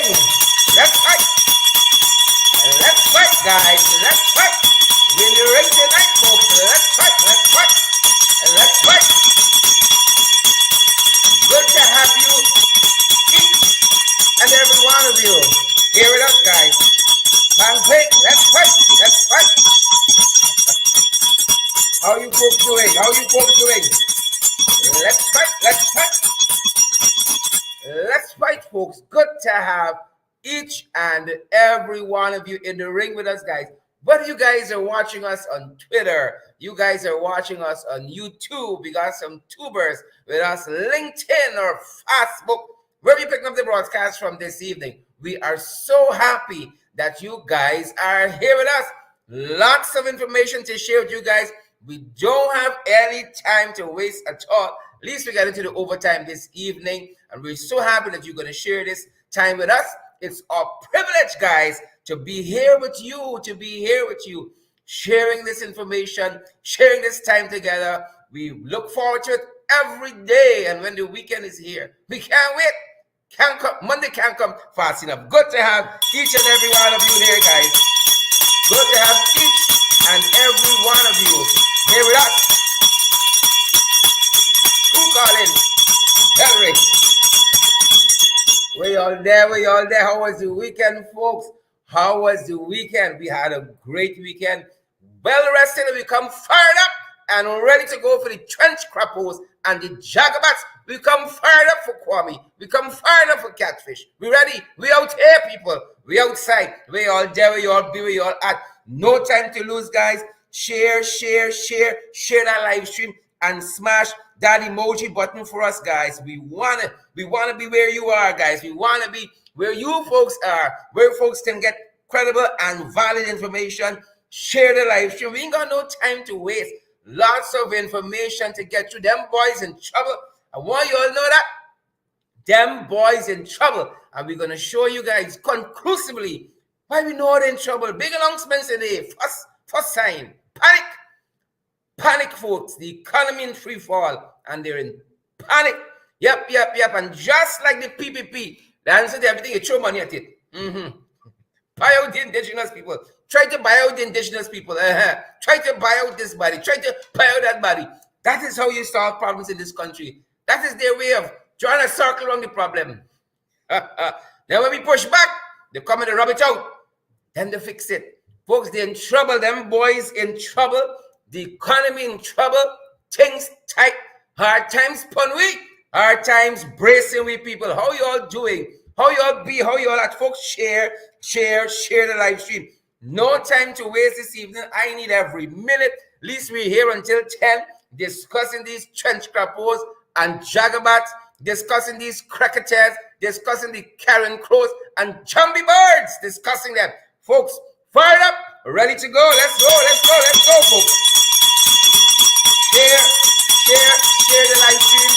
ring. Let's fight. Let's fight, guys. Let's fight. Win the ring tonight, folks. Let's fight. Let's fight. Let's fight. Good to have you, each and every one of you. Hear it up, guys. Bang, pig. Let's fight. Let's fight. How you folks doing? How you folks doing? Let's fight. Let's fight. Let's fight, folks. Good to have each and every one of you in the ring with us, guys. Whether you guys are watching us on Twitter, you guys are watching us on YouTube, we got some tubers with us, LinkedIn or Facebook, where we picking up the broadcast from this evening. We are so happy that you guys are here with us. Lots of information to share with you guys. We don't have any time to waste at all. At least we got into the overtime this evening, and we're so happy that you're going to share this time with us. It's our privilege, guys, to be here with you, sharing this information, sharing this time together. We look forward to it every day, and when the weekend is here, we can't wait. Can't come, Monday can't come fast enough. Good to have each and every one of you here, guys. Good to have each and every one of you here with us. Who calling? Henry. We all there. How was the weekend, folks? How was the weekend? We had a great weekend. Well rested, and we come fired up and ready to go for the trench crappos and the jagabats. We come fired up for Kwame. We come fired up for catfish. We ready? We out here, people. We outside. We all there. We all be. We all at. No time to lose, guys. Share that live stream and smash that emoji button for us, guys. We wanna be where you are, guys. We wanna be where you folks are, where folks can get credible and valid information. Share the live stream. We ain't got no time to waste. Lots of information to get you. Them boys in trouble. I want you all to know that. Them boys in trouble. And we're gonna show you guys conclusively why we know they're in trouble. Big announcements today. First sign. Panic, folks. The economy in free fall, and they're in panic. Yep. And just like the PPP, the answer to everything, you throw money at it. Buy out the indigenous people. Try to buy out the indigenous people. Try to buy out this body. Try to buy out that body. That is how you solve problems in this country. That is their way of trying to circle around the problem. Then when we push back, they come and they rub it out. Then they fix it. Folks, they're in trouble. Them boys in trouble. The economy in trouble. Things tight. Hard times pun we. Hard times bracing we people. How you all doing? How you all be? How you all at? Folks, share the live stream. No time to waste this evening. I need every minute. At least we're here until 10, discussing these trench crappos and jagabats, discussing these cricketers, discussing the carrion crows and jumpy birds, discussing them. Folks, fired up, ready to go. Let's go, folks. Share the live stream.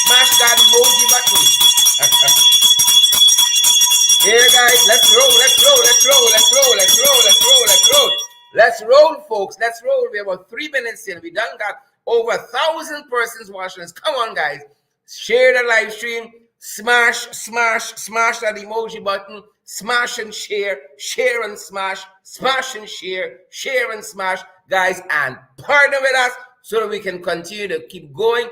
Smash that emoji button. Here, guys, let's roll, folks. Let's roll. We have about 3 minutes in. We done got over 1,000 persons watching us. Come on, guys. Share the live stream. Smash that emoji button. Smash and share and smash and share and smash, guys, and partner with us so that we can continue to keep going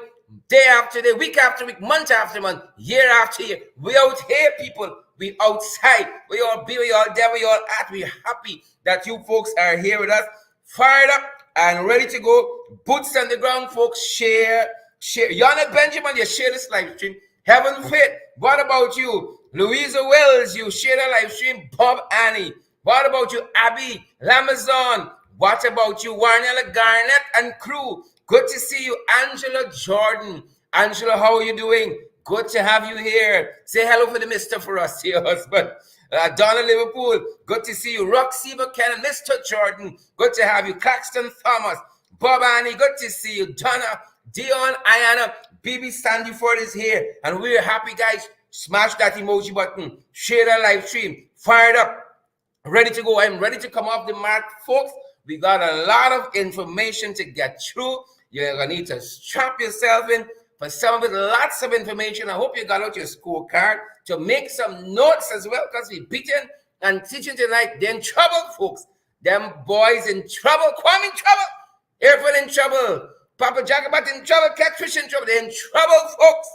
day after day, week after week, month after month, year after year. We out here, people. We outside. We all be, we all there, we all at. We're happy that you folks are here with us, fired up and ready to go. Boots on the ground, folks. Share. Yana Benjamin, you share this live stream. Heaven Fit, what about you? Louisa Wells, you share the live stream. Bob Annie, what about you? Abby Lamazon, what about you? Warnella Garnett and crew, good to see you. Angela Jordan, Angela, how are you doing? Good to have you here. Say hello for the mister for us, your husband. Donna Liverpool, good to see you. Roxy Buchanan, Mr. Jordan, good to have you. Claxton Thomas, Bob Annie, good to see you. Donna, Dion, Ayana, BB Sandyford is here. And we're happy, guys. Smash that emoji button. Share that live stream. Fired up. Ready to go. I'm ready to come off the mark, folks. We got a lot of information to get through. You're going to need to strap yourself in. For some of it, lots of information. I hope you got out your scorecard to make some notes as well, because we beating and teaching tonight. They're in trouble, folks. Them boys in trouble. Kwame in trouble. Airfield in trouble. Papa Jacobat in trouble. Catfish in trouble. They're in trouble, folks.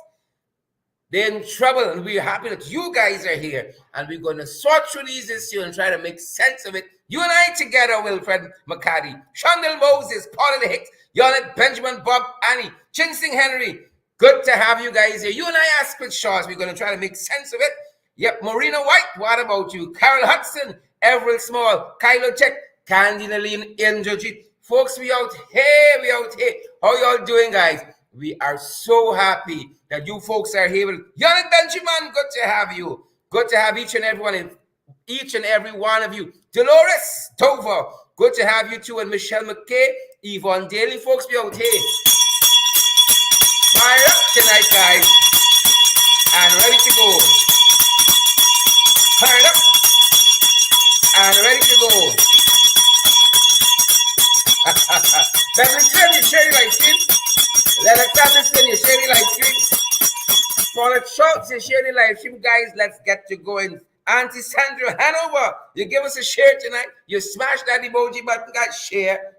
They're in trouble, and we're happy that you guys are here. And we're going to sort through these this year and try to make sense of it. You and I together, Wilfred McCarty, Shondell Moses, Paula Hicks, Yonette, Benjamin, Bob, Annie, Chinsing Henry. Good to have you guys here. You and I, Asquith Shaws, we're going to try to make sense of it. Yep, Marina White, what about you? Carol Hudson, Everett Small, Kylo Check, Candy Naline, Angel G. Folks, we out here. How y'all doing, guys? We are so happy that you folks are here. Yonette Benjamin, good to have you. Good to have each and every one of you. Dolores Dover, good to have you too. And Michelle McKay, Yvonne Daly, folks, we out here. Fire up tonight, guys. And ready to go. Fired up. And ready to go. Beverly Trim, you share the live stream. Leonard Tapperson, you share the live stream. Paula Schultz, you share the live stream. Guys, let's get to going. Auntie Sandra Hanover, you give us a share tonight. You smash that emoji button, guys. Share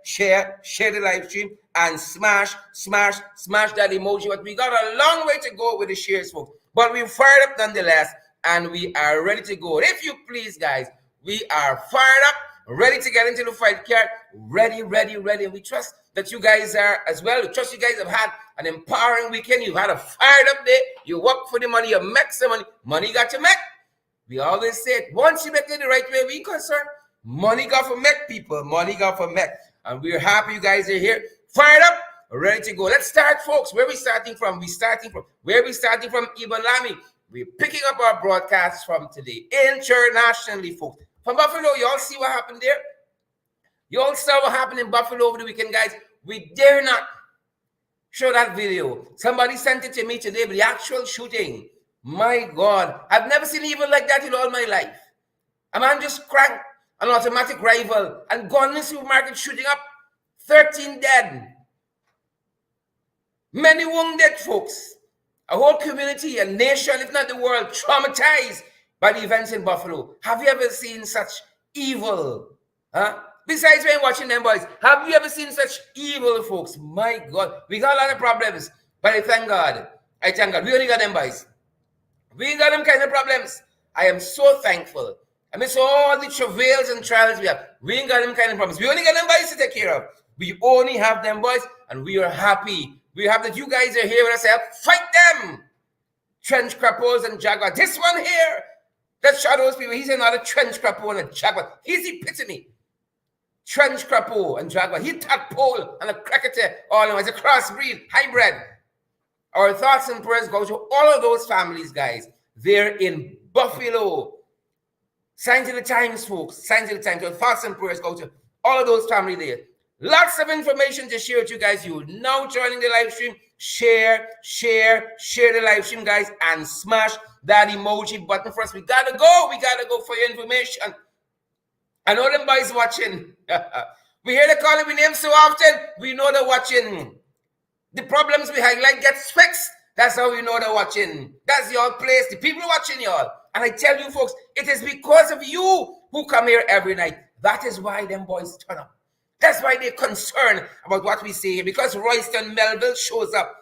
the live stream. And smash that emoji. But we got a long way to go with the shares, folks. But we're fired up nonetheless. And we are ready to go. If you please, guys, we are fired up, ready to get into the fight card. Ready. And we trust that you guys are as well. We trust you guys have had an empowering weekend. You've had a fired up day. You work for the money. You make some money. Money got to make. We always say it. Once you make it the right way, we concerned. Money got for make, people. Money got for make. And we're happy you guys are here. Fired up, ready to go. Let's start, folks. Where we starting from? Where we starting from? Ibn Lami. We're picking up our broadcast from today internationally, folks. From Buffalo, you all see what happened there? You all saw what happened in Buffalo over the weekend, guys. We dare not show that video. Somebody sent it to me today, but the actual shooting. My God, I've never seen evil like that in all my life. A man just cranked an automatic rifle and gone in the supermarket shooting up. 13 dead. Many wounded, folks. A whole community, a nation, if not the world, traumatized by the events in Buffalo. Have you ever seen such evil? Besides when watching them boys, have you ever seen such evil, folks? My God, we got a lot of problems, but I thank God. We only got them boys. We ain't got them kind of problems. I am so thankful. I mean, so all the travails and trials we have, we ain't got them kind of problems. We only got them boys to take care of. We only have them boys, and we are happy. We have that you guys are here with us to help fight them. Trench crappos and jaguar. This one here, that shadows people, he's another trench crappo and a jaguar. He's the epitome. Trench crapo and jaguar. He tadpole and a cricketer. All in one. It's a crossbreed, hybrid. Our thoughts and prayers go to all of those families, guys. They're in Buffalo. Signs of the times, folks. Signs of the times. Our thoughts and prayers go to all of those families there. Lots of information to share with you guys. You now joining the live stream. Share the live stream, guys, and smash that emoji button for us. We gotta go for your information. I know them boys watching. We hear they calling me names so often. We know they're watching. The problems we highlight gets fixed. That's how we know they're watching. That's your place. The people watching y'all. And I tell you, folks, it is because of you who come here every night. That is why them boys turn up. That's why they're concerned about what we say here. Because Royston Melville shows up.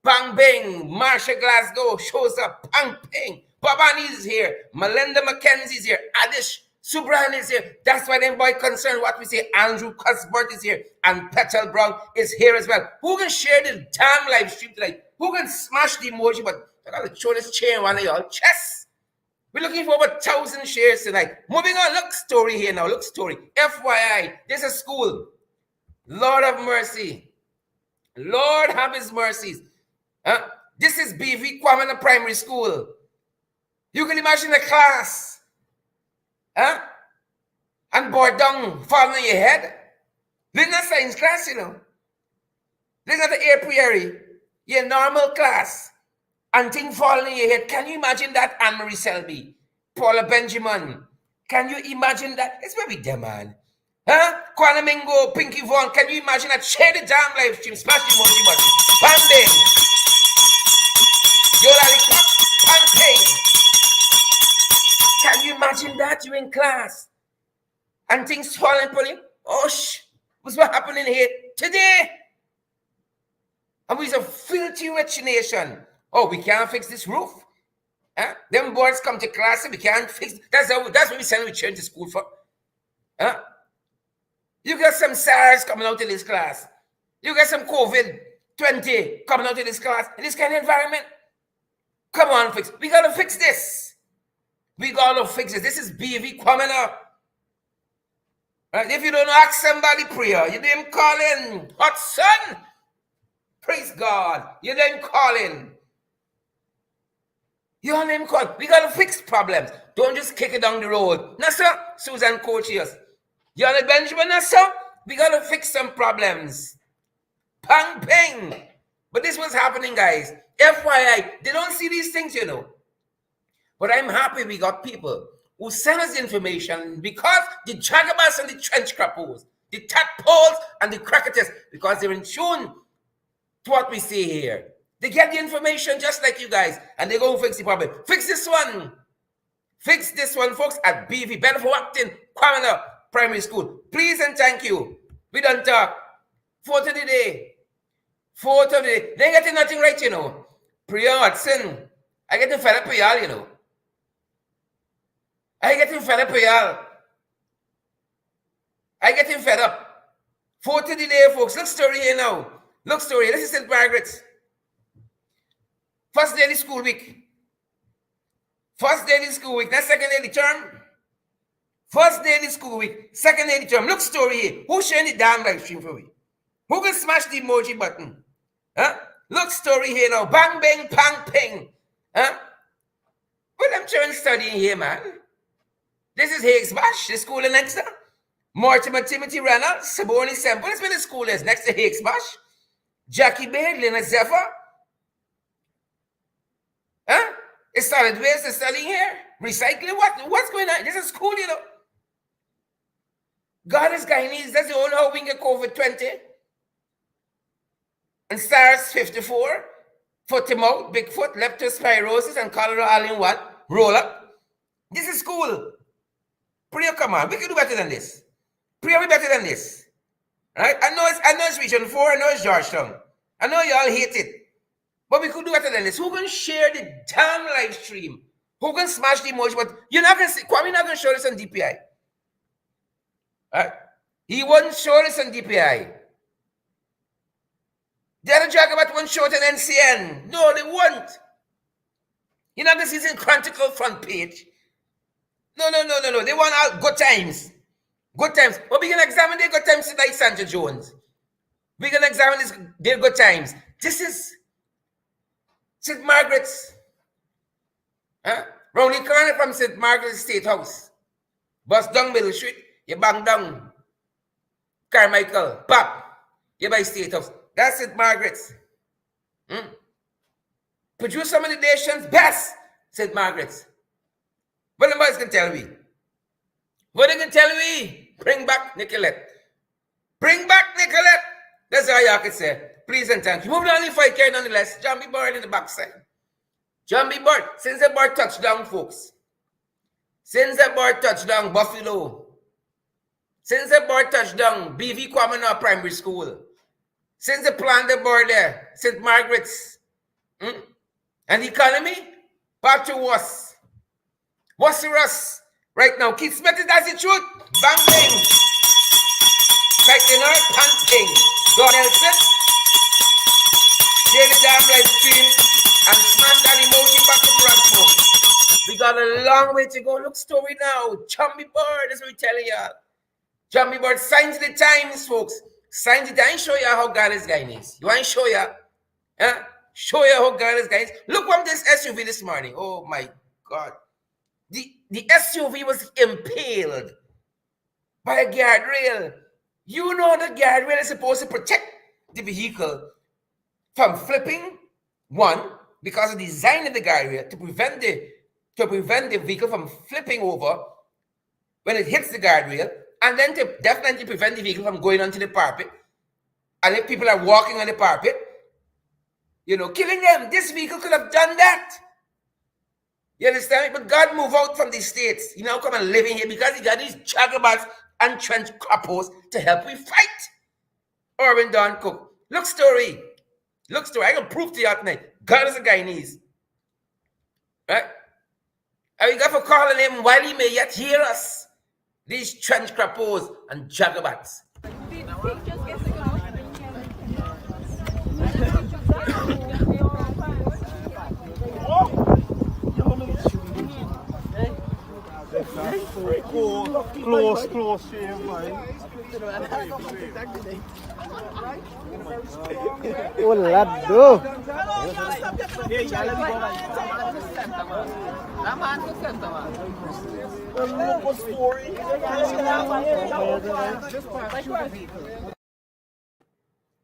Bang Bing. Marsha Glasgow shows up. Bang Bing. Babani is here. Melinda McKenzie is here. Adish Subran is here. That's why them boys concerned what we say. Andrew Cuthbert is here. And Petal Brown is here as well. Who can share the damn live stream tonight? Who can smash the emoji button? I gotta show this chain one of y'all chest. We're looking for over 1,000 shares tonight. Moving on, look story here now. Look story. FYI, this is school. Lord have mercy. Lord have his mercies. This is BV Kwamana Primary School. You can imagine a class. And board down, falling on your head. This is not science class, you know. This is not the apiary. Your normal class. And things falling on your head. Can you imagine that? Anne-Marie Selby, Paula Benjamin. Can you imagine that? It's where we there, man. Kwana Mingo, Pinky Vaughn. Can you imagine that? Share the damn live stream. Smash the emoji button. Bam, bang. Yo lollipop, pancake. Can you imagine that? You in class and things falling for you? Oh, what's what happening here today? And we're a filthy rich nation. Oh, we can't fix this roof. Huh? Them boys come to class and we can't fix. That's what we send our children to school for. Huh? You got some SARS coming out of this class. You got some COVID-20 coming out of this class in this kind of environment. Come on, fix. We gotta fix this. We gotta fix it. This is BV coming up. Right? If you don't ask somebody prayer, you didn't call in hot sun. Praise God. You didn't call in. You didn't call. We gotta fix problems. Don't just kick it down the road. No, sir. Susan coaches. You on the Benjamin, no, sir? We gotta fix some problems. Pang ping. But this was happening, guys. FYI, they don't see these things, you know. But I'm happy we got people who send us information because the jagabas and the trench crappos, the tadpoles and the cricketers, because they're in tune to what we see here. They get the information just like you guys, and they go fix the problem. Fix this one. Fix this one, folks, at BV, Bedford Acton, Kwamina Primary School. Please and thank you. We don't talk. Photo of the day. Photo of the day. They ain't getting nothing right, you know. Priya Hudson. I get fed up with y'all, you know. I getting fed up with y'all. I getting fed up. Photo of the day, folks. Look story here now. Look story. This is St. Margaret's. First day of the school week. First day of the school week. That's second day of the term. First day of the school week. Second day of the term. Look story here. Who's sharing the damn live stream for me? Who can smash the emoji button? Huh? Look story here now. Bang, bang, pang, ping. Huh? What them children studying here, man? This is Higgs Bash, the school next to Mortimer Timothy Reynolds, Saboni Semple. That's where the school is, next to Higgs Bash. Jackie Bay, Lena Zephyr. Huh? It's solid waste they're studying here. Recycling, what's going on? This is school, you know. God is Guyanese. That's the only how we get COVID-20. And SARS 54. Foot him out, Bigfoot, leptospirosis, and cholera all in one. Roll up. This is school. Priya, come on. We can do better than this. Priya, we better than this. Right? I know it's Region 4. I know it's Georgetown. I know y'all hate it. But we could do better than this. Who can share the damn live stream? Who can smash the emoji? But you're not going to see. Kwame not going to show this on DPI. Right? He won't show this on DPI. The other Jagabat won't show it on NCN. No, they won't. You're not going to see this in Chronicle front page. No. They want all good times. Good times. But we can examine their good times like Sandra Jones. We can examine their good times. This is St. Margaret's. Huh? Round the corner from St. Margaret's State House. Bus down Middle Street. You bang down Carmichael. Pop. You buy State House. That's St. Margaret's. Produce some of the nation's best St. Margaret's. What the boys can tell me? What they can tell me? Bring back Nicolette. Bring back Nicolette. That's all y'all can say. Please and thank you. Moving on in fight care nonetheless. John B. Bird in the backside. John B. Bird. Since the Bird touchdown, folks. Since the Bird touchdown, Buffalo. Since the Bird touchdown, BV Kwamina Primary School. Since the plant the Bird there, St. Margaret's. And the economy, back to us. What's the rust? Right now, Keith Smith is that's the truth. Bang bang. Like the North Panting. Don Nelson. Share the damn live stream and smash that emoji back to platform. We got a long way to go. Look story now. Chumby Bird, that's what we're telling y'all. Chumby Bird, signs the times, folks. Signs the times. Show you how God is Guyanese. You want to show you? Huh? Show you how God is Guyanese. Look from this SUV this morning. Oh my God. The SUV was impaled by a guardrail. You know the guardrail is supposed to protect the vehicle from flipping. One, because of the design of the guardrail to prevent the vehicle from flipping over when it hits the guardrail, and then to definitely prevent the vehicle from going onto the parapet. And if people are walking on the parapet, killing them. This vehicle could have done that. You understand me? But God moved out from the States. He now come and live in here because he got these jagabats and trench coppers to help we fight. Irwin Don Cook. Look story. I can prove to you tonight. God is a Guyanese. Right? And we got for calling him while he may yet hear us. These trench crappos and jagabats. Close shave, man. Oh, lado.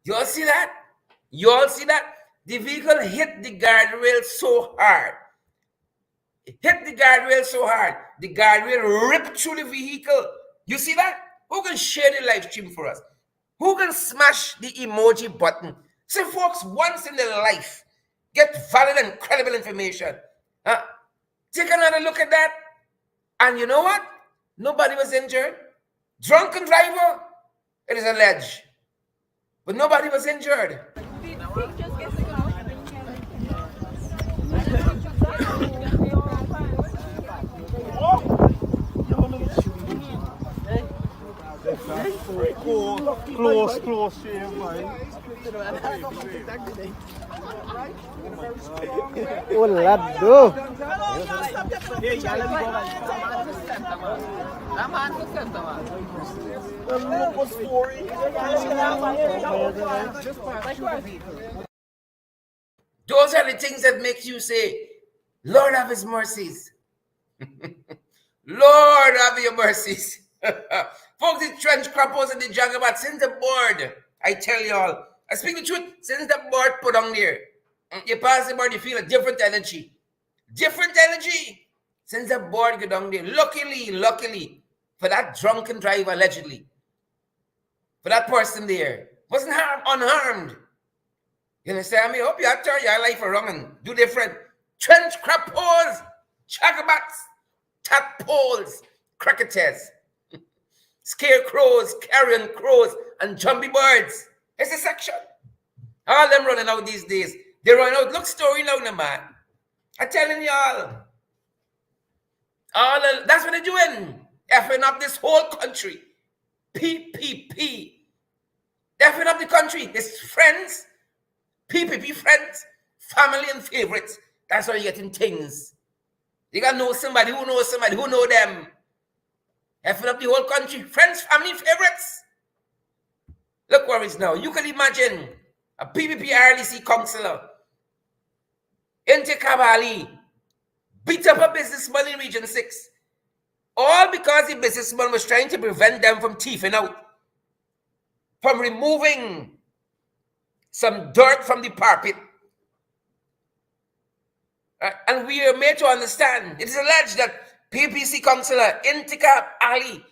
You all see that? The vehicle hit the guardrail so hard. The guardrail ripped through the vehicle. You see that? Who can share the live stream for us? Who can smash the emoji button? So folks, once in their life, get valid and credible information. Take another look at that. And you know what? Nobody was injured. Drunken driver, it is alleged. But nobody was injured. Close shave, man. Oh, lado. Those are the things that make you say, Lord have his mercies. Lord have your mercies. Folks, the trench crappers and the jagabats, since the board, I tell y'all, I speak the truth, since the board put on there, you pass the board, you feel a different energy. Since the board go down there, luckily, for that drunken driver, allegedly, for that person there, wasn't unharmed. You understand me? Hope you have to turn your life around and do different. Trench crappers, jagabats, tadpoles, cricketers, scarecrows, carrion crows, and jumpy birds. It's a section. All them running out these days. They run out. Look story now, man. I'm telling y'all. That's what they're doing. Effing up this whole country. PPP. Effing up the country. It's friends. PPP friends. Family and favorites. That's how you're getting things. You gotta know somebody who knows somebody who know them. Effing up the whole country. Friends, family, favorites. Look where it's now. You can imagine a PPP RDC councillor in Kabali beat up a businessman in Region 6. All because the businessman was trying to prevent them from thieving out, from removing some dirt from the parapet. And we are made to understand, it is alleged that PPC councillor Intikab Ali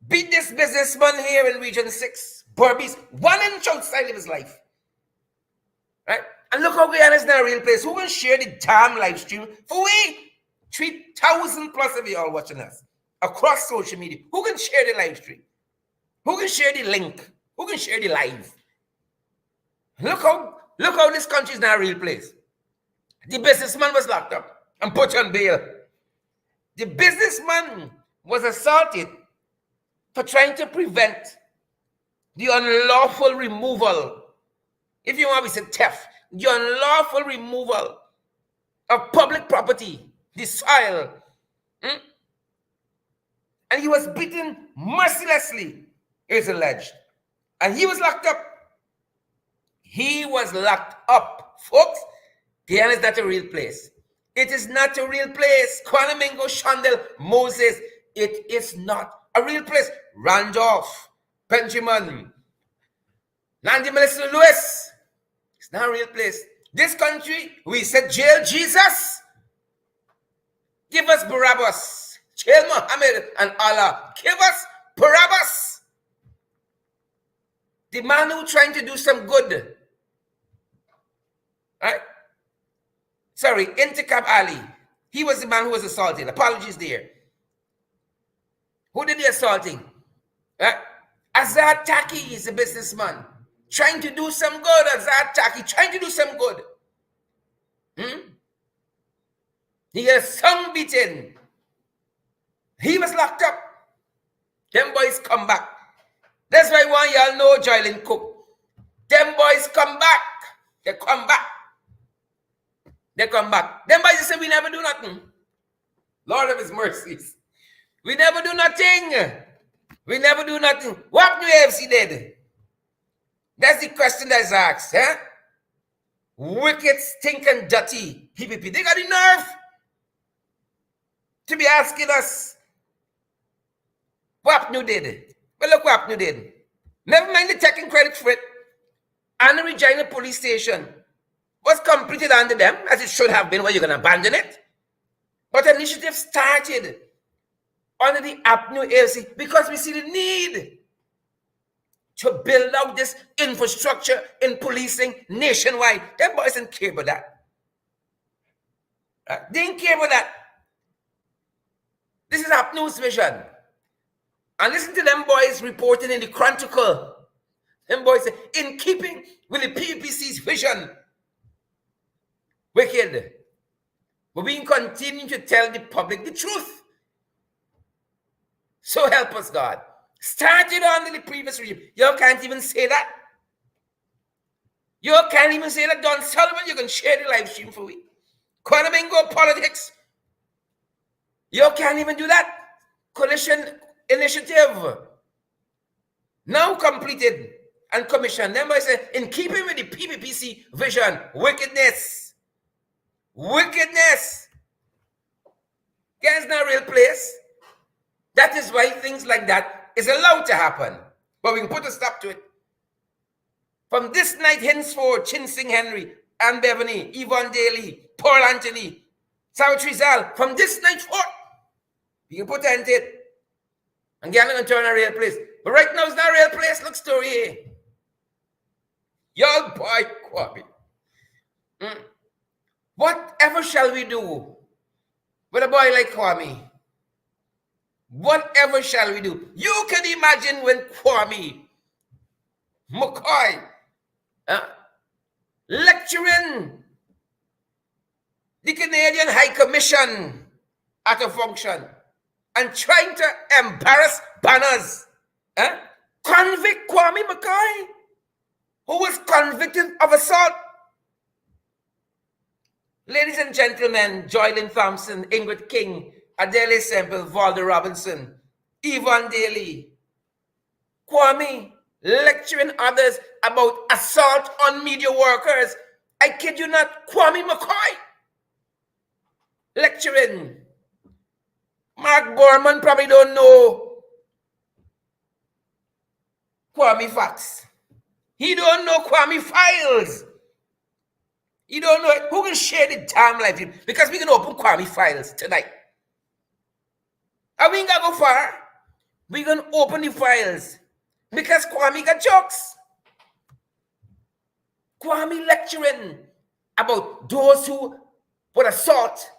beat this businessman here in Region 6, Berbice, 1 inch outside of his life. Right? And look how Guyana is now a real place. Who can share the damn live stream? For we, 3,000 plus of you all watching us across social media. Who can share the live stream? Who can share the link? Who can share the live? Look how this country is now a real place. The businessman was locked up and put on bail. The businessman was assaulted for trying to prevent the unlawful removal, if you want to say theft, the unlawful removal of public property, the soil. And he was beaten mercilessly, it's alleged. And he was locked up. Folks. Guyana is not a real place. It is not a real place. Kwanamingo, Shandel, Moses, it is not a real place. Randolph, Benjamin, Landy Melissa Lewis, it's not a real place. This country, we said, jail Jesus. Give us Barabbas. Jail Muhammad and Allah. Give us Barabbas. The man who trying to do some good Right? Sorry, Intikab Ali. He was the man who was assaulted. Apologies there. Who did the assaulting? Right? Azad Taki is a businessman trying to do some good. Azad Taki trying to do some good. He got a song beaten. He was locked up. Them boys come back. That's why one y'all know Joylin Cook. Them boys come back. They come back. They come back. Them boys say we never do nothing. Lord of his mercies. We never do nothing. We never do nothing. What do AFC did? That's the question that's asked. Huh? Wicked, stinking, dirty PPP. They got the nerve to be asking us what Apnu did. Well, look what Apnu did. Never mind the taking credit for it. And the Regina police station was completed under them, as it should have been. Where you're going to abandon it? But initiative started under the Apnu AFC because we see the need to build out this infrastructure in policing nationwide. Them boys didn't care about that. They didn't care about that. This is Apnu's vision. And listen to them boys reporting in the Chronicle. Them boys say, in keeping with the PPC's vision, wicked, but we continue to tell the public the truth. So help us, God. Started under the previous regime. You can't even say that. You can't even say that. Don Sullivan, you can share the live stream for me. Kwanamingo politics. You can't even do that. Coalition initiative. Now completed and commissioned. Then I say, in keeping with the PPPC vision, wickedness. Wickedness. There's no real place. That is why things like that is allowed to happen. But we can put a stop to it. From this night henceforth, Chin Sing Henry, Anne Beverly, Yvonne Daly, Paul Anthony, South Rizal, from this night forth, we can put an end to it. And get going to turn a real place. But right now, it's not a real place. Look, story here. Y'all boy, Kwame. Whatever shall we do with a boy like Kwame? Whatever shall we do? You can imagine when Kwame McCoy lecturing the Canadian High Commission at a function and trying to embarrass banners. Convict Kwame McCoy, who was convicted of assault. Ladies and gentlemen, Joylin Thompson, Ingrid King, Adele Semple, Valder Robinson, Yvonne Daly, Kwame lecturing others about assault on media workers. I kid you not, Kwame McCoy lecturing. Mark Borman probably don't know Kwame facts. He don't know Kwame files. He don't know it. Who can share the damn life? Because we can open Kwame files tonight. And we ain't gonna go far. We can open the files. Because Kwame got jokes. Kwame lecturing about those who would assault,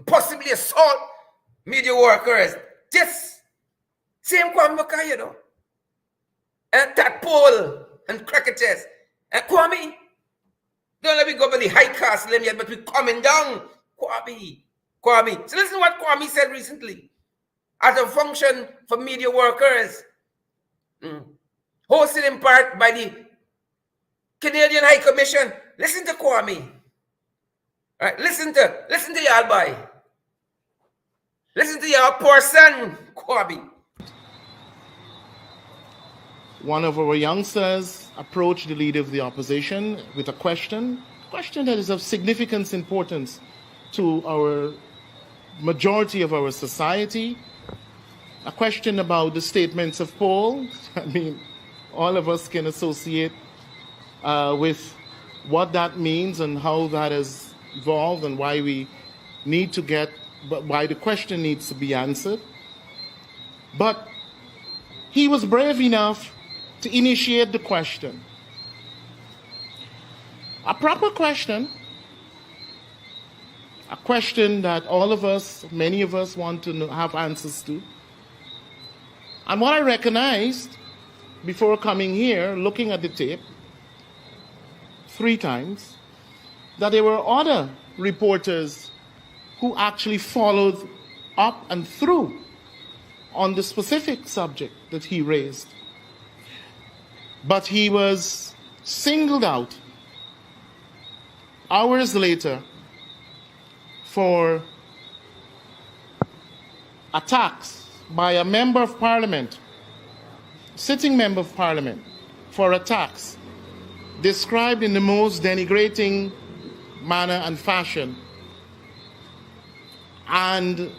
possibly assault media workers. This same Kwame McCoy, you know. And Tadpole and Cricketers. And Kwame, don't let me go by the high castle yet, but we're coming down. Kwame. So listen to what Kwame said recently at a function for media workers, hosted in part by the Canadian High Commission. Listen to Kwame. All right, listen to y'all boy. Listen to your poor son, Kwame. One of our youngsters approached the leader of the opposition with a question that is of significant importance to our majority of our society, a question about the statements of Paul. I mean, all of us can associate with what that means and how that has evolved and why we need to why the question needs to be answered. But he was brave enough to initiate the question. A proper question, a question that all of us, many of us want to have answers to. And what I recognized before coming here, looking at the tape 3 times, that there were other reporters who actually followed up and through on the specific subject that he raised. But he was singled out hours later for attacks by a member of parliament, sitting member of parliament, for attacks described in the most denigrating manner and fashion. And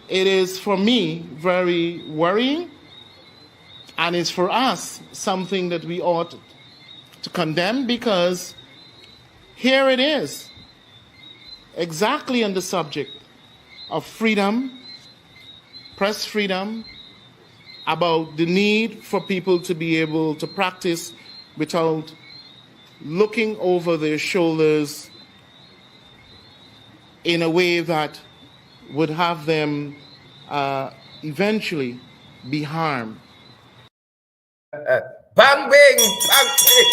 it is for me very worrying, and it's for us something that we ought to condemn, because here it is, exactly on the subject of freedom, press freedom, about the need for people to be able to practice without looking over their shoulders in a way that would have them eventually be harmed. Bang, bang, bang, bang.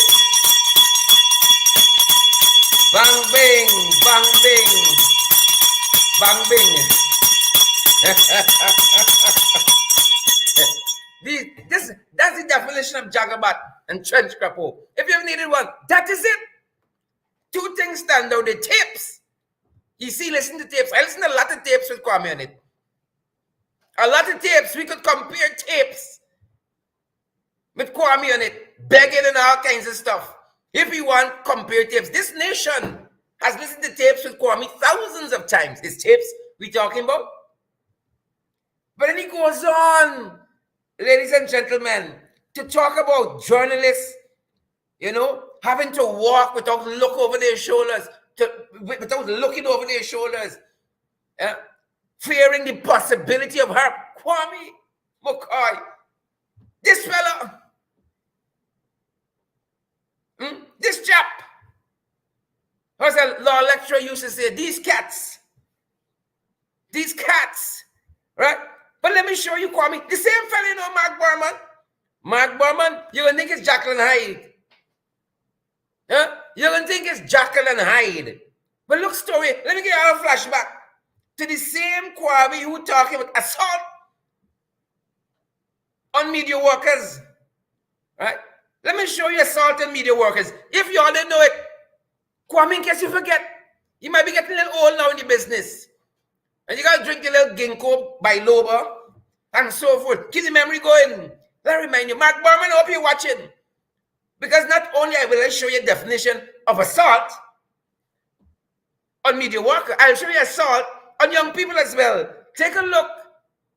Bang, bang, bang, bang. Bang, bang. That's the definition of jagabat and trench crapo. If you've needed one, that is it. 2 things stand out. The tapes. You see, listen to tapes. I listen to a lot of tapes with Kwame on it. A lot of tapes. We could compare tapes with Kwame on it, begging and all kinds of stuff. If you want, compare tapes. This nation has listened to tapes with Kwame thousands of times. It's tapes we talking about. But then he goes on, ladies and gentlemen, to talk about journalists, having to walk without look over their shoulders, without looking over their shoulders, fearing the possibility of harm. Kwame McCoy, this fella, this chap, as a law lecturer used to say, these cats, right? But let me show you, Kwame, the same fella, Mark Berman. Mark Berman, you're going to think it's Jekyll and Hyde. You're going to think it's Jekyll and Hyde. But look, story, let me get you a flashback to the same Kwame who talking about assault on media workers. Right? Let me show you assault on media workers. If you all didn't know it, Kwame, in case you forget, you might be getting a little old now in the business. And you got to drink a little ginkgo biloba and so forth. Keep the memory going. Let me remind you, Mark Berman, I hope you're watching. Because not only will I show you a definition of assault on media worker, I'll show you assault on young people as well. Take a look.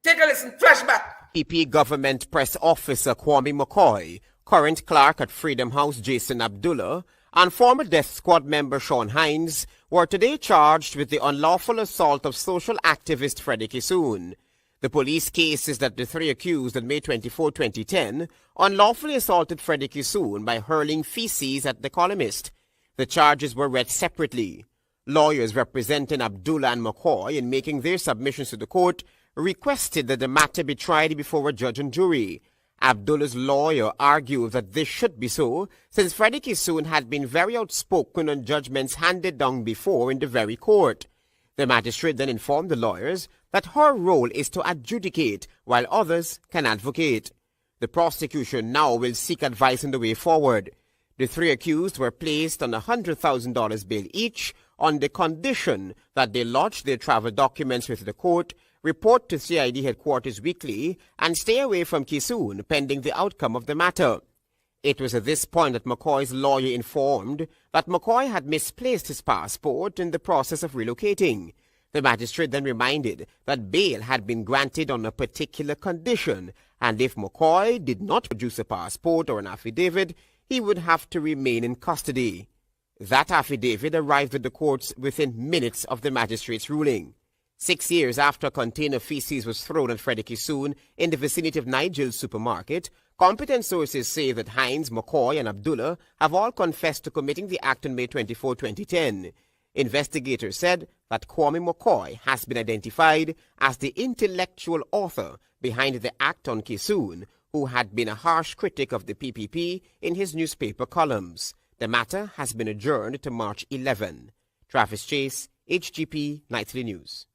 Take a listen. Flashback. PP Government Press Officer Kwame McCoy, current clerk at Freedom House Jason Abdullah, and former Death Squad member Sean Hines were today charged with the unlawful assault of social activist Freddie Kissoon. The police case is that the 3 accused on May 24, 2010 unlawfully assaulted Freddie Kissoon by hurling feces at the columnist. The charges were read separately. Lawyers representing Abdullah and McCoy in making their submissions to the court requested that the matter be tried before a judge and jury. Abdullah's lawyer argued that this should be so, since Freddie Kissoon had been very outspoken on judgments handed down before in the very court. The magistrate then informed the lawyers that her role is to adjudicate, while others can advocate. The prosecution now will seek advice on the way forward. The 3 accused were placed on $100,000 bail each on the condition that they lodge their travel documents with the court, report to CID headquarters weekly, and stay away from Kissoon pending the outcome of the matter. It was at this point that McCoy's lawyer informed that McCoy had misplaced his passport in the process of relocating. The magistrate then reminded that bail had been granted on a particular condition, and if McCoy did not produce a passport or an affidavit, he would have to remain in custody. That affidavit arrived at the courts within minutes of the magistrate's ruling. 6 years after a container of feces was thrown at Freddie Kissoon in the vicinity of Nigel's supermarket, Competent sources say that Hines, McCoy, and Abdullah have all confessed to committing the act on May 24, 2010. Investigators said that Kwame McCoy has been identified as the intellectual author behind the act on Kissoon, who had been a harsh critic of the PPP in his newspaper columns. The matter has been adjourned to March 11. Travis Chase, HGP Nightly News.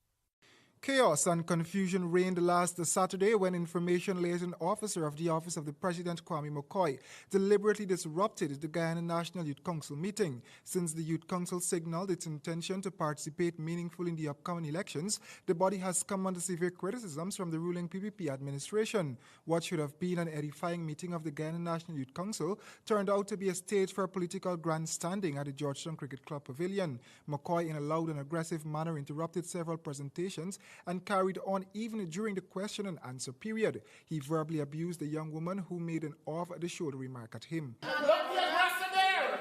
Chaos and confusion reigned last Saturday when information-liaison officer of the Office of the President, Kwame McCoy, deliberately disrupted the Guyana National Youth Council meeting. Since the Youth Council signaled its intention to participate meaningfully in the upcoming elections, the body has come under severe criticisms from the ruling PPP administration. What should have been an edifying meeting of the Guyana National Youth Council turned out to be a stage for political grandstanding at the Georgetown Cricket Club Pavilion. McCoy, in a loud and aggressive manner, interrupted several presentations and carried on even during the question and answer period. He verbally abused the young woman who made an off-the-shoulder remark at him. Don't be aggressive there.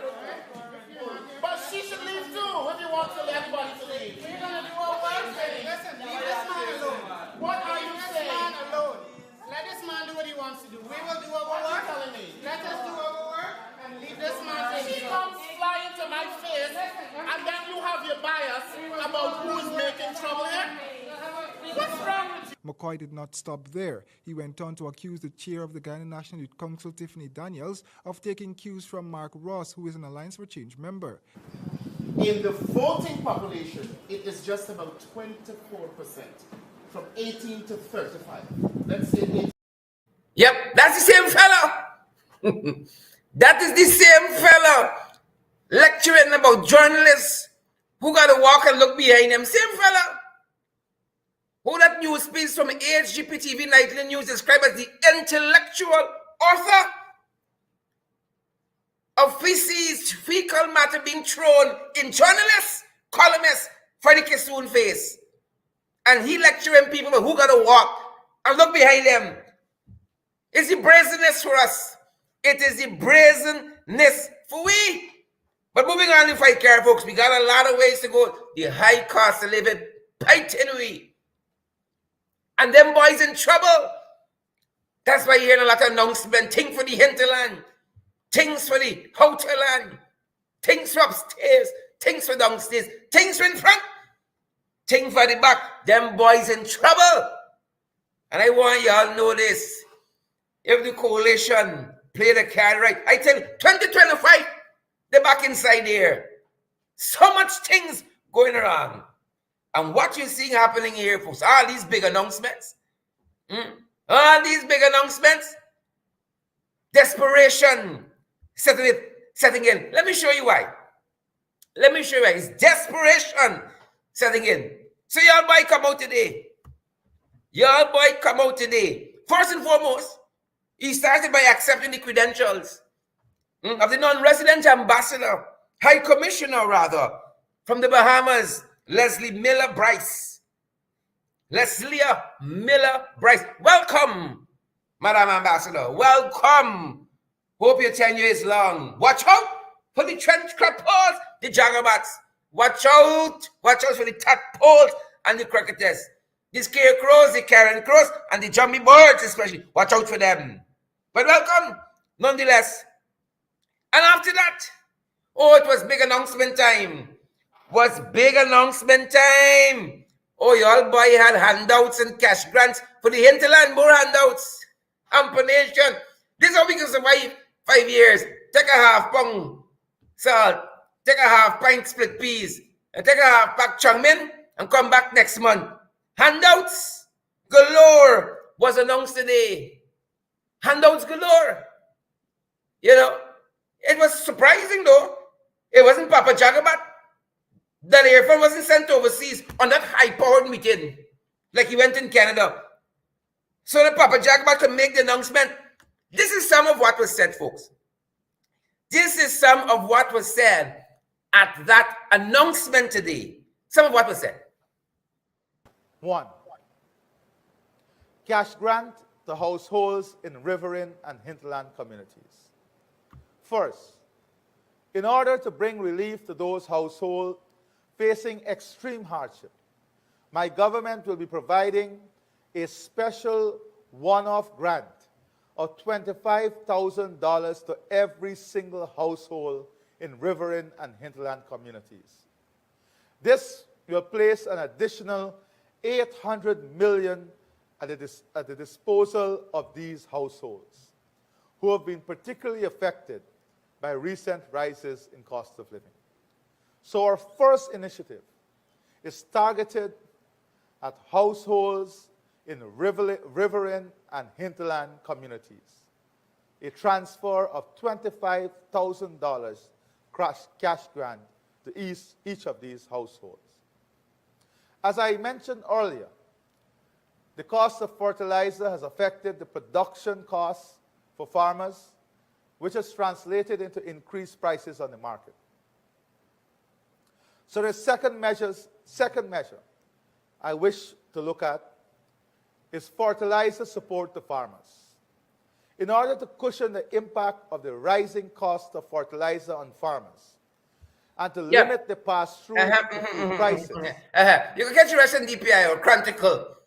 But she should leave too if you want everybody to leave. We're going to do our work. Listen, leave this man alone. What are you saying? Leave this man alone. Let this man do what he wants to do. We will do our What are you work. telling me? Let us do our work and leave this man to She himself. comes flying to my face, and then you have your bias about who is making trouble here. What's wrong with you? McCoy did not stop there. He went on to accuse the chair of the Guyana National Youth Council, Tiffany Daniels, of taking cues from Mark Ross, who is an Alliance for Change member. In the voting population, it is just about 24%, from 18 to 35. Let's say 18. Yep, that's the same fella. That is the same fella lecturing about journalists who got to walk and look behind them. Same fella. Who that news piece from HGP TV Nightly News described as the intellectual author of feces, fecal matter being thrown in journalists, columnists for the Kissoon face. And he lecturing people about who got to walk and look behind them. It's the brazenness for us. It is the brazenness for we. But moving on to fight care, folks, we got a lot of ways to go. The high cost of living, fighting we. And them boys in trouble. That's why you're hearing a lot of announcements. Things for the hinterland. Things for the outer land. Things for upstairs. Things for downstairs. Things for in front. Things for the back. Them boys in trouble. And I want y'all to know this. If the coalition play the card right, I tell you, 2025, they're back inside here. So much things going around. And what you're seeing happening here, folks, all these big announcements, desperation setting in. Let me show you why. It's desperation setting in. So y'all boy come out today. First and foremost, he started by accepting the credentials of the non-resident ambassador, high commissioner rather, from the Bahamas, Leslie Miller Bryce. Welcome, Madam Ambassador. Welcome. Hope your tenure is long. Watch out for the trench crappers, the jagabats. Watch out for the tadpoles and the cricketers. The scarecrows, the carrion crows, and the jumpy birds especially. Watch out for them. But welcome, nonetheless. And after that, it was big announcement time. Oh, y'all boy had handouts and cash grants for the hinterland, more handouts. Hamper Nation. This is how we can survive 5 years. Take a half pound salt, take a half pint split peas, and take a half pack chung min, and come back next month. Handouts galore was announced today. Handouts galore. You know, it was surprising though. It wasn't Papa Jagabat. That earphone wasn't sent overseas on that high-powered meeting like he went in Canada. So that Papa Jagabat could make the announcement. This is some of what was said, folks. This is some of what was said at that announcement today. Some of what was said. 1. Cash grant to households in riverine and hinterland communities. First, in order to bring relief to those households facing extreme hardship, my government will be providing a special one-off grant of $25,000 to every single household in riverine and hinterland communities. This will place an additional $800 million at the disposal of these households who have been particularly affected by recent rises in cost of living. So our first initiative is targeted at households in riverine and hinterland communities. A transfer of $25,000 cash grant to each of these households. As I mentioned earlier, the cost of fertilizer has affected the production costs for farmers, which has translated into increased prices on the market. So the second measure I wish to look at is fertilizer support to farmers. In order to cushion the impact of the rising cost of fertilizer on farmers and to limit the pass-through prices. You can catch the rest in DPI or Chronicle.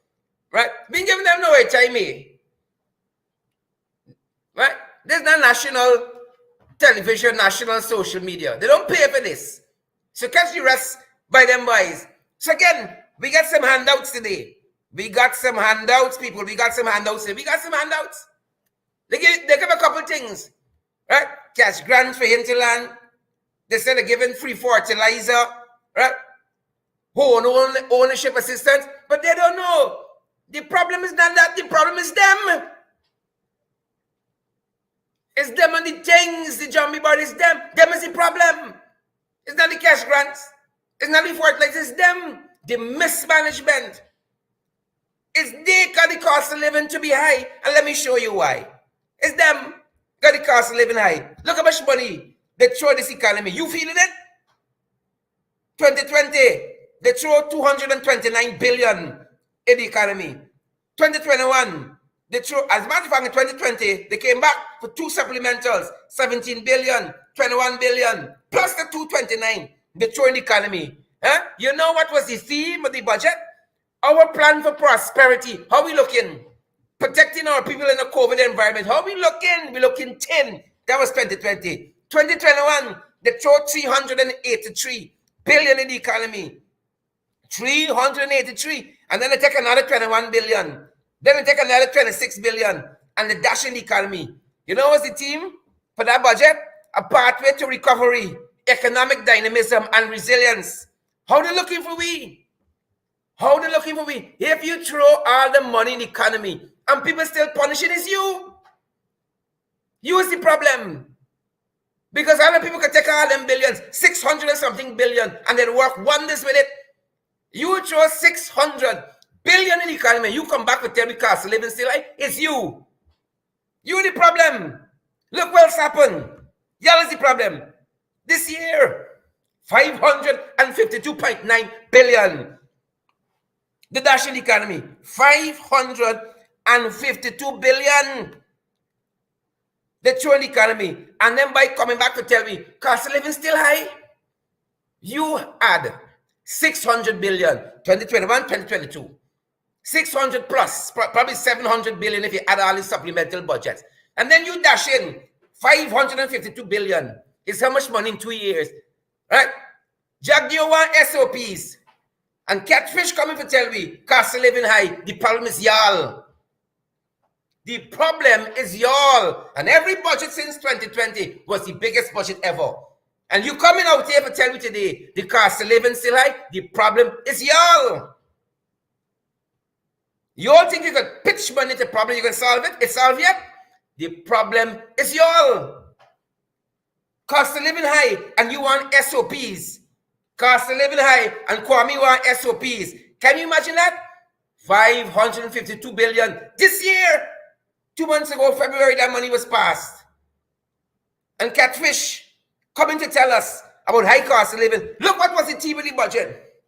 Right? Been giving them no HIME. Right? This is not national television, national social media. They don't pay for this. So catch the rest by them boys. So again, we got some handouts today. We got some handouts, people. We got some handouts today. We got some handouts. They give a couple things. Right? Cash grants for hinterland. They said they're giving free fertilizer. Right? Ownership assistance. But they don't know. The problem is not that. The problem is them. It's them and the things, the zombie bodies, them. Them is the problem. It's not the cash grants. It's not the fertilizer. It's them. The mismanagement. It's they got the cost of living to be high. And let me show you why. It's them got the cost of living high. Look how much money they throw this economy. You feeling it? 2020, they throw $229 billion in the economy. 2021, they throw, as a matter of fact, in 2020, they came back for two supplementals, 17 billion, 21 billion, plus the 229 they throw in the economy. Huh? You know what was the theme of the budget? Our plan for prosperity. How we looking? Protecting our people in a COVID environment. How we looking? We looking 10. That was 2020. 2021, they throw 383 billion in the economy. 383. And then they take another 21 billion. Then they take another 26 billion. And they dash in the economy. You know what's the theme for that budget? A pathway to recovery, economic dynamism, and resilience. How they looking for we? How they looking for we? If you throw all the money in the economy and people still punishing, it's you. You is the problem. Because other people can take all them billions, 600 and something billion, and then work wonders with it. You throw 600 billion in the economy, you come back with every cost of living still high, it's you. You the problem. Look what's happened. Y'all is the problem. This year, 552.9 billion. The dash in the economy, 552 billion. They throw in the economy, and then by coming back to tell me cost of living still high, you add 600 billion, 2021, 2022. 600 plus, probably 700 billion if you add all the supplemental budgets. And then you dash in 552 billion. It's how much money in 2 years, right? Jack, do you want SOPs? And Catfish coming to tell me cost of living high. The problem is y'all. The problem is y'all. And every budget since 2020 was the biggest budget ever. And you coming out here to tell me today the cost of living still high. The problem is y'all. You all think you can pitch money to the problem, you can solve it? It's solved yet? The problem is y'all. Cost of living high and you want SOPs. Cost of living high and Kwame want SOPs. Can you imagine that? 552 billion. This year, 2 months ago, February, that money was passed. And Catfish coming to tell us about high cost of living. Look what was the theme of the budget.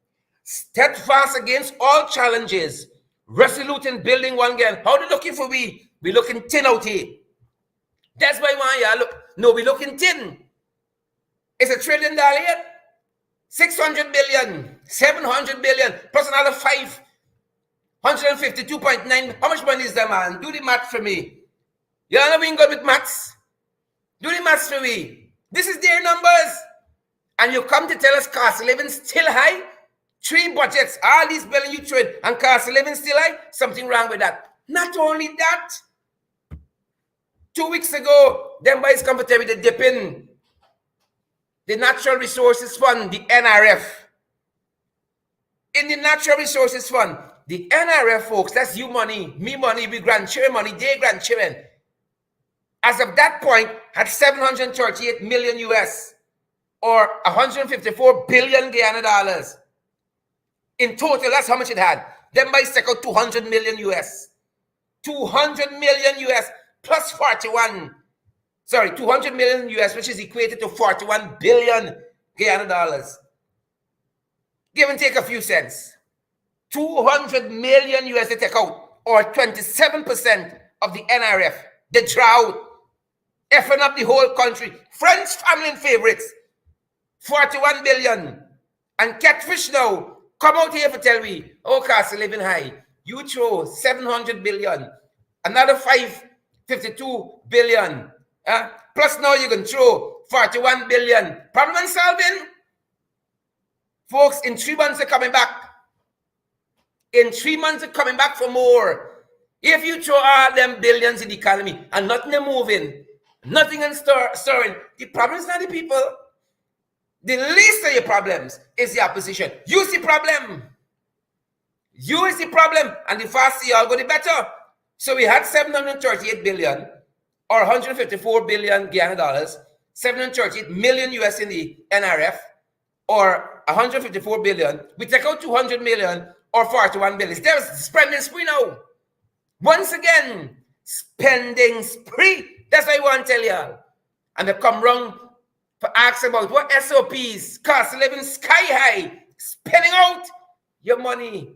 Steadfast against all challenges. Resolute in building one again. How they looking for we? We looking thin out here. That's why y'all look. No, we looking thin. It's $1 trillion yet. 600 billion, 700 billion, plus another 552.9. How much money is that, man? Do the math for me. Y'all know we ain't good with maths. Do the maths for me. This is their numbers. And you come to tell us cost of living still high? 3 budgets, all these billion you trade, and cost of living still high? Something wrong with that. Not only that, 2 weeks ago, them boys come to tell me they dip in the Natural Resources Fund, the NRF. In the Natural Resources Fund, the NRF, folks, that's you money, me money, we grandchildren money, their grandchildren. As of that point, had 738 million US, or 154 billion Guyana dollars. In total, that's how much it had. Them boys take out 200 million US. 200 million US plus 200 million US, which is equated to 41 billion Guyana dollars. Give and take a few cents. 200 million US they take out, or 27% of the NRF. The drought, effing up the whole country. French family and favorites, 41 billion. And Catfish now, come out here to tell me, oh, cost of living high. You throw 700 billion, another 552 billion. Plus now you can throw 41 billion. Problem solving? Folks, in 3 months they're coming back. In 3 months they're coming back for more. If you throw all them billions in the economy and nothing is moving, nothing is stirring, the problem is not the people. The least of your problems is the opposition. You is the problem. You is the problem. And the faster you all go, the better. So we had 738 billion, or 154 billion Guyana dollars, 738 million US in the NRF, or 154 billion. We take out 200 million, or 41 billion. There's spending spree now. Once again, spending spree. That's what I want to tell y'all. And they come wrong for ask about what SOPs, cost of living sky high, spending out your money,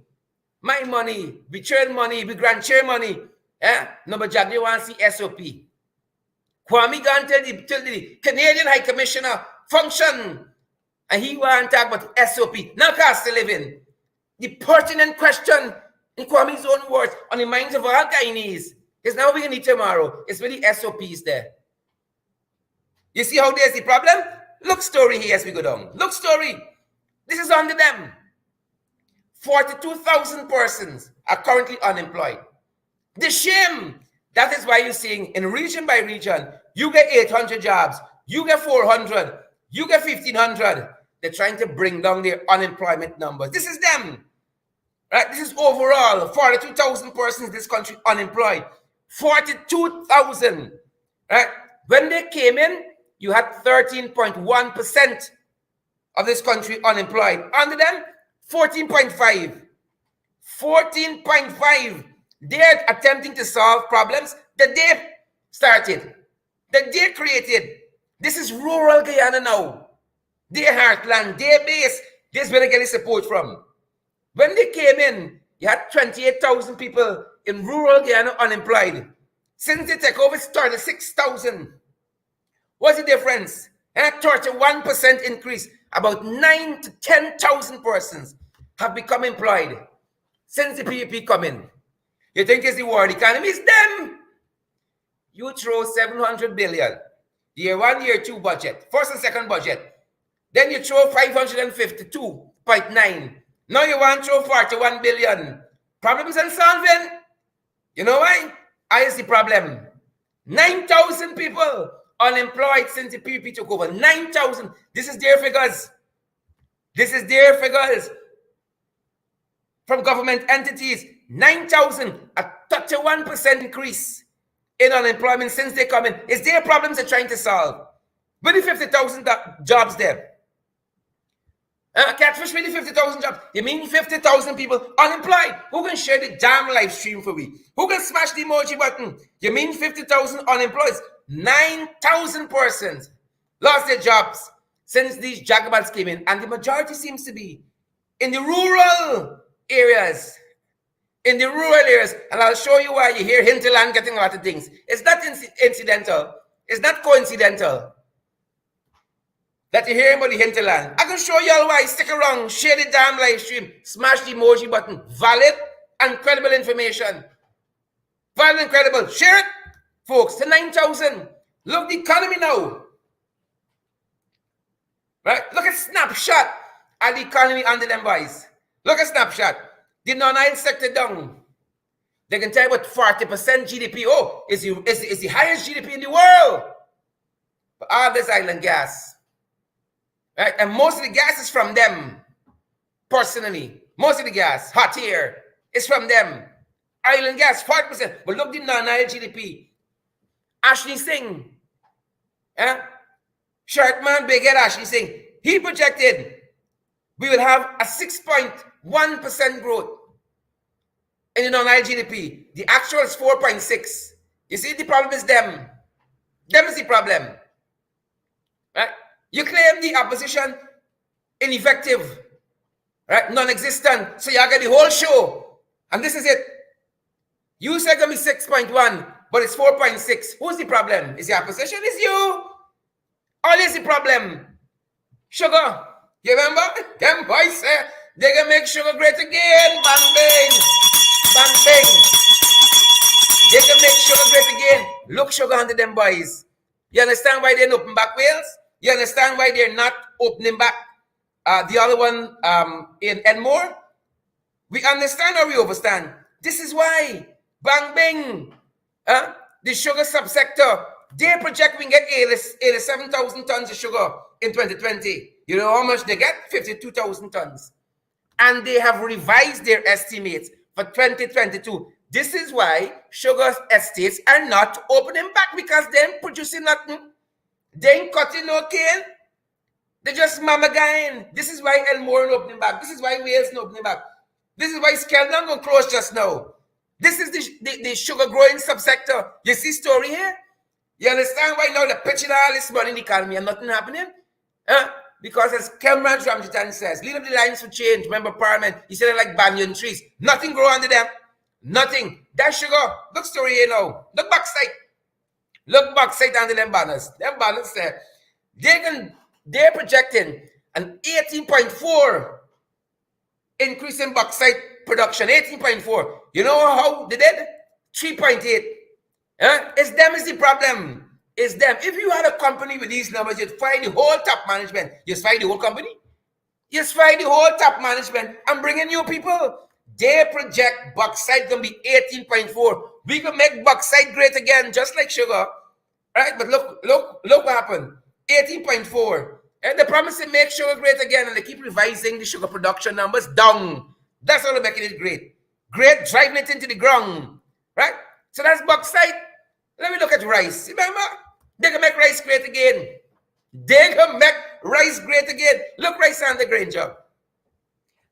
my money, we trade money, we grandchildren money. No, but Jack, you want to see SOP. Kwame gone tell the Canadian High Commissioner function, and he want to talk about SOP, not cost of living. The pertinent question, in Kwame's own words, on the minds of all Guyanese, is now we're going to need tomorrow. It's really SOPs there. You see how there's the problem? Look story here as we go down. Look story. This is under them. 42,000 persons are currently unemployed. The shame. That is why you're seeing in region by region, you get 800 jobs, you get 400, you get 1,500. They're trying to bring down their unemployment numbers. This is them. Right? This is overall 42,000 persons in this country unemployed. 42,000. Right? When they came in, you had 13.1% of this country unemployed. Under them, 14.5. 14.5. They're attempting to solve problems that they started, that they created. This is rural Guyana now. Their heartland, their base. This is where they get the support from. When they came in, you had 28,000 people in rural Guyana unemployed. Since they took over, it's 36,000. What's the difference? And a 31% increase. About 9,000 to 10,000 persons have become employed since the PPP come in. You think it's the world economy? It's them. You throw 700 billion. Year 1, year 2 budget. First and second budget. Then you throw 552.9. Now you want to throw 41 billion. Problems unsolving. You know why? I is the problem. 9,000 people unemployed since the PPP took over. 9,000. This is their figures. This is their figures from government entities. 9,000, a 31% increase in unemployment since they come in. It's their problems they're trying to solve. With the 50,000 jobs there. Catfish with the 50,000 jobs. You mean 50,000 people unemployed? Who can share the damn live stream for me? Who can smash the emoji button? You mean 50,000 unemployed? 9,000 persons lost their jobs since these jagabans came in. And the majority seems to be in the rural areas. In the rural areas. And I'll show you why you hear Hinterland getting a lot of things. It's not incidental. It's not coincidental that you hear about the Hinterland. I can show you all why. Stick around. Share the damn live stream. Smash the emoji button. Valid and credible information. Valid and credible. Share it. folks, to 9,000. Look the economy now. Right? Look at snapshot at the economy under them boys. Look at snapshot. The non-oil sector down. They can tell you about 40% GDP. Oh, is the highest GDP in the world. But all this island gas. Right? And most of the gas is from them. Personally. Most of the gas, hot air, is from them. Island gas, 40%. But look the non-oil GDP. Ashley Singh. Short man, big head Ashley Singh. He projected we will have a 6.1% growth in the non-oil GDP. The actual is 4.6. You see, the problem is them. Them is the problem. Right? You claim the opposition ineffective, right? Non-existent. So you get the whole show. And this is it. You say it's going to be 6.1, but it's 4.6. Who's the problem? Is the opposition? Is you. All is the problem. Sugar. You remember? Them boys say they're going to make sugar great again. Bang, bang. Bang, bang. They can make sugar great again. Look, sugar under them boys. You understand why they didn't open back Wales? You understand why they're not opening back the other one in Enmore? We understand or we overstand? This is why. Bang, bang. The sugar subsector, they project we can get 87,000 tons of sugar in 2020. You know how much they get? 52,000 tons. And they have revised their estimates for 2022. This is why sugar estates are not opening back, because they ain't producing nothing. They ain't cutting no cane. They just mamagaing. This is why Elmore is opening back. This is why Wales is opening back. This is why Skeldon going to close just now. This is the sugar growing subsector. You see story here? You understand why now they're pitching all this money in the economy and nothing happening? Because as Cameron Ramjitan says, lead up the lines for change. Remember Parliament, he said they're like banyan trees. Nothing grow under them. Nothing. That sugar. Look story here now. Look backside. Look backside under them banners. Them banners there. They're projecting an 18.4 increase in bauxite production. 18.4. You know how they did? 3.8. It's them is the problem. It's them. If you had a company with these numbers, you'd fire the whole top management. You fire the whole company. You fire the whole top management and bring in new people. They project bauxite going to be 18.4. We can make bauxite great again, just like sugar. Right? But look what happened. 18.4. And they promise to make sugar great again, and they keep revising the sugar production numbers down. That's all they're making it great. Great, driving it into the ground. Right? So that's bauxite. Let me look at rice. Remember? They can make rice great again. They can make rice great again. Look, rice on the grain job.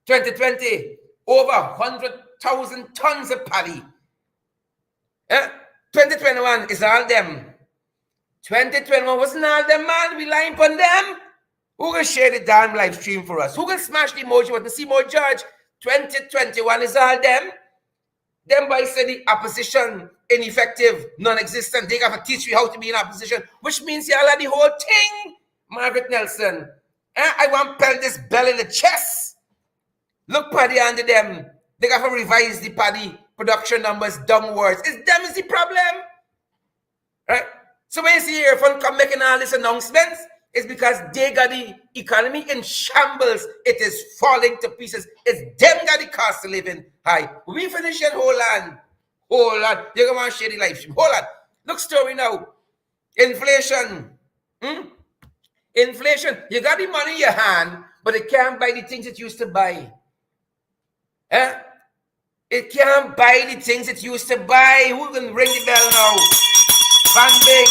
2020, over 100,000 tons of paddy. 2021 is all them. 2021 wasn't all them, man. We lying upon them. Who can share the damn live stream for us? Who can smash the emoji button? See more judge. 2021 is all them. Them boys say the opposition ineffective, non-existent. They got to teach you how to be in opposition, which means y'all are the whole thing. Margaret Nelson. I want to pelt this bell in the chest. Look paddy under them. They got to revise the paddy production numbers downwards. It's them is the problem. Right? So when you see your phone come making all these announcements, it's because they got the economy in shambles. It is falling to pieces. It's them got the cost of living high. We finish it, hold on. Hold on. You're going to want to share the live stream. Hold on. Look story now. Inflation. Inflation. You got the money in your hand, but it can't buy the things it used to buy. It can't buy the things it used to buy. Who can ring the bell now? Bang, bang.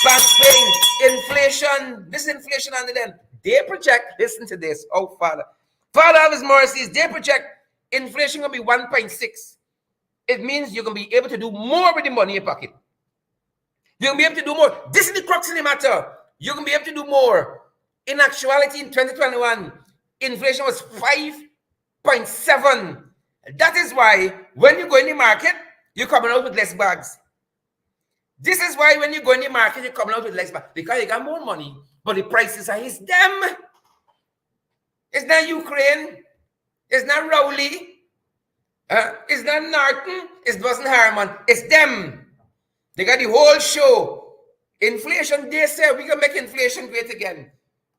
Bang, bang. Inflation. This inflation under them. They project, listen to this. Oh, Father. Father of his mercies, they project inflation going to be 1.6. It means you're going to be able to do more with the money in your pocket. You're going to be able to do more. This is the crux of the matter. You're going to be able to do more. In actuality, in 2021, inflation was 5.7. That is why when you go in the market, you're coming out with less bags. This is why when you go in the market, you're coming out with less bags. Because you got more money, but the prices are his them. It's not Ukraine. It's not Rowley. It's not Norton. It wasn't Harriman. It's them. They got the whole show. Inflation, they say we can make inflation great again.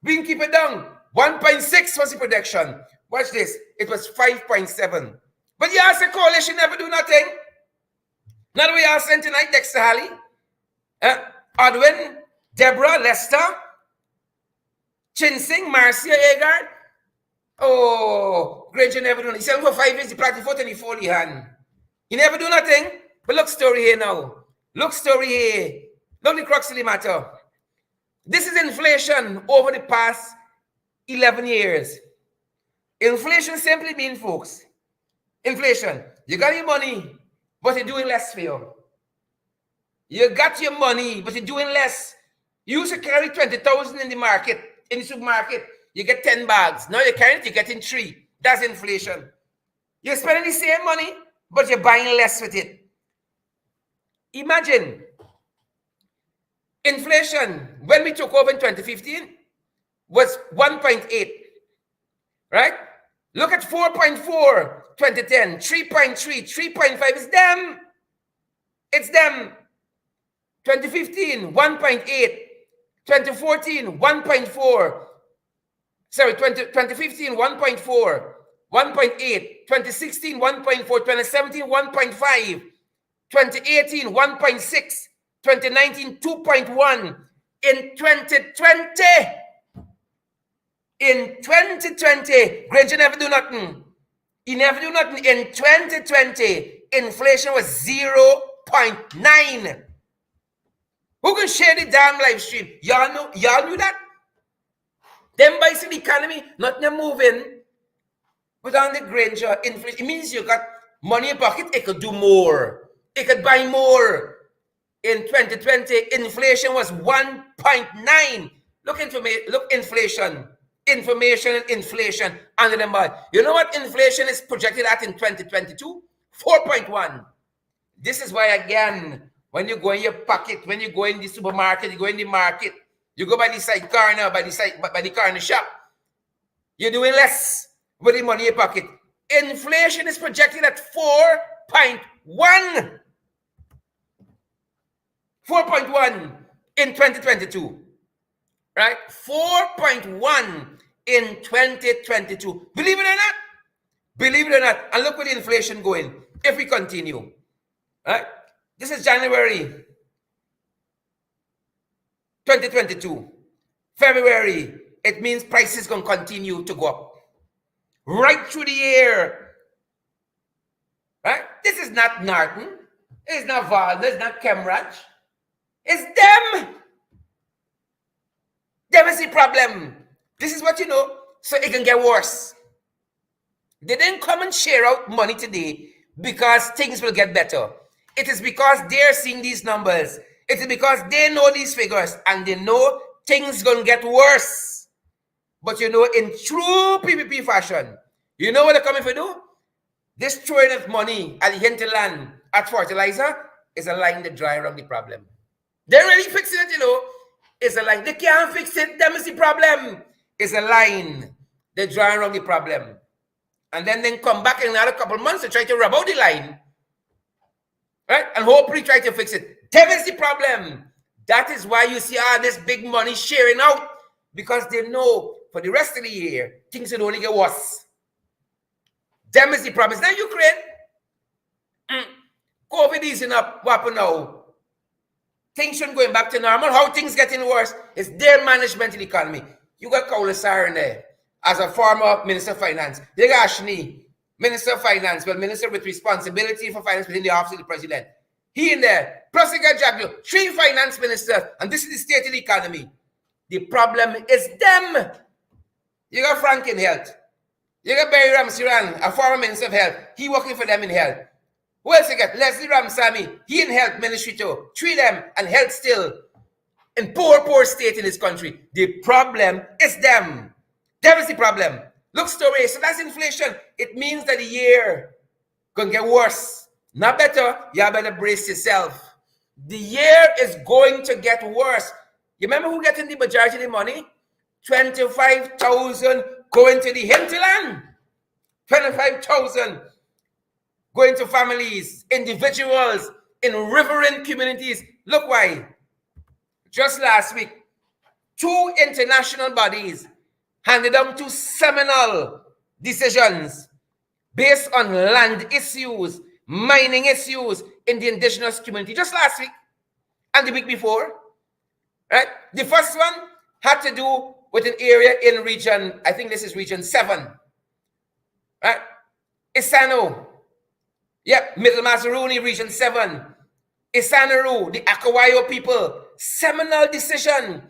We can keep it down. 1.6 was the projection. Watch this. It was 5.7. But you ask the coalition never do nothing. Not the way you sent tonight, Dexter Halley, Odwin, Deborah, Lester, Chinsing, Marcia, Agard. Oh, Granger never do nothing. He said for 5 years, he practiced 4 and he fall hand. He never do nothing. But look story here now. Look story here. Look the crux of the matter. This is inflation over the past 11 years. Inflation simply means, folks, inflation. You got your money, but you're doing less for you. You got your money, but you're doing less. You used to carry 20,000 in the market, in the supermarket. You get 10 bags. Now you're carrying it, you're getting 3. That's inflation. You're spending the same money, but you're buying less with it. Imagine inflation when we took over in 2015 was 1.8, right? Look at 4.4 2010, 3.3, 3.5 is them. It's them. 2015, 1.8. 2014, 1.4. Sorry, 2015, 1.4. 1.8. 2016, 1.4. 2017, 1.5. 2018, 1.6. 2019, 2.1. In 2020, Granger never do nothing. He never do nothing. In 2020, inflation was 0.9. Who can share the damn live stream? Y'all knew that? Them by the economy, nothing moving. But on the Granger, inflation, it means you got money in pocket, it could do more. It could buy more. In 2020, inflation was 1.9. Look inflation. Information and inflation under the mud. You know what inflation is projected at in 2022? 4.1. This is why, again, when you go in your pocket, when you go in the supermarket, you go in the market, you go by the side corner, by the corner shop, you're doing less with the money in your pocket. Inflation is projected at 4.1. 4.1 in 2022. Right? 4.1 in 2022. Believe it or not? Believe it or not. And look where the inflation going if we continue. Right? This is January 2022. February, it means prices going to continue to go up. Right through the year. Right? This is not Norton. It's not Valda. It's not Kemraj. It's them. Them is the problem. This is what you know, so it can get worse. They didn't come and share out money today because things will get better. It is because they're seeing these numbers. It is because they know these figures and they know things going to get worse. But you know, in true PPP fashion, you know what they're coming for do? This throwing of money at the hinterland at fertilizer is a line that dry around the problem. They're really fixing it, you know. It's a line. They can't fix it. Them is the problem. It's a line. They dry around the problem. And then come back in another couple of months to try to rub out the line. Right? And hopefully try to fix it. Them is the problem. That is why you see all this big money sharing out. Because they know for the rest of the year, things will only get worse. Them is the problem. It's not Ukraine. COVID easing up. What happened now? Things shouldn't going back to normal. How things getting worse is their management of the economy. You got Kaulasar in there as a former Minister of Finance. They got Ashni, Minister of Finance, well, Minister with responsibility for finance within the office of the President. He in there. Plus you got Jaglu, 3 finance ministers, and this is the state of the economy. The problem is them. You got Frank in health. You got Barry Ramsiran, a former Minister of Health. He working for them in health. Who else you get? Leslie Ramsamy. He in health ministry too. 3 them and health still. In poor state in this country. The problem is them. That is the problem. Look, story. So that's inflation. It means that the year gonna get worse. Not better. You better brace yourself. The year is going to get worse. You remember who getting the majority of the money? 25,000 going to the hinterland. 25,000 going to families, individuals. in riverine communities. Look why. Just last week, 2 international bodies handed down 2 seminal decisions based on land issues, mining issues in the indigenous community. Just last week and the week before. Right? The first one had to do with an area in region, I think this is region 7. Right? Isano. Yep, Middle Mazaruni, region 7. Isanaru, the Akawayo people. Seminal decision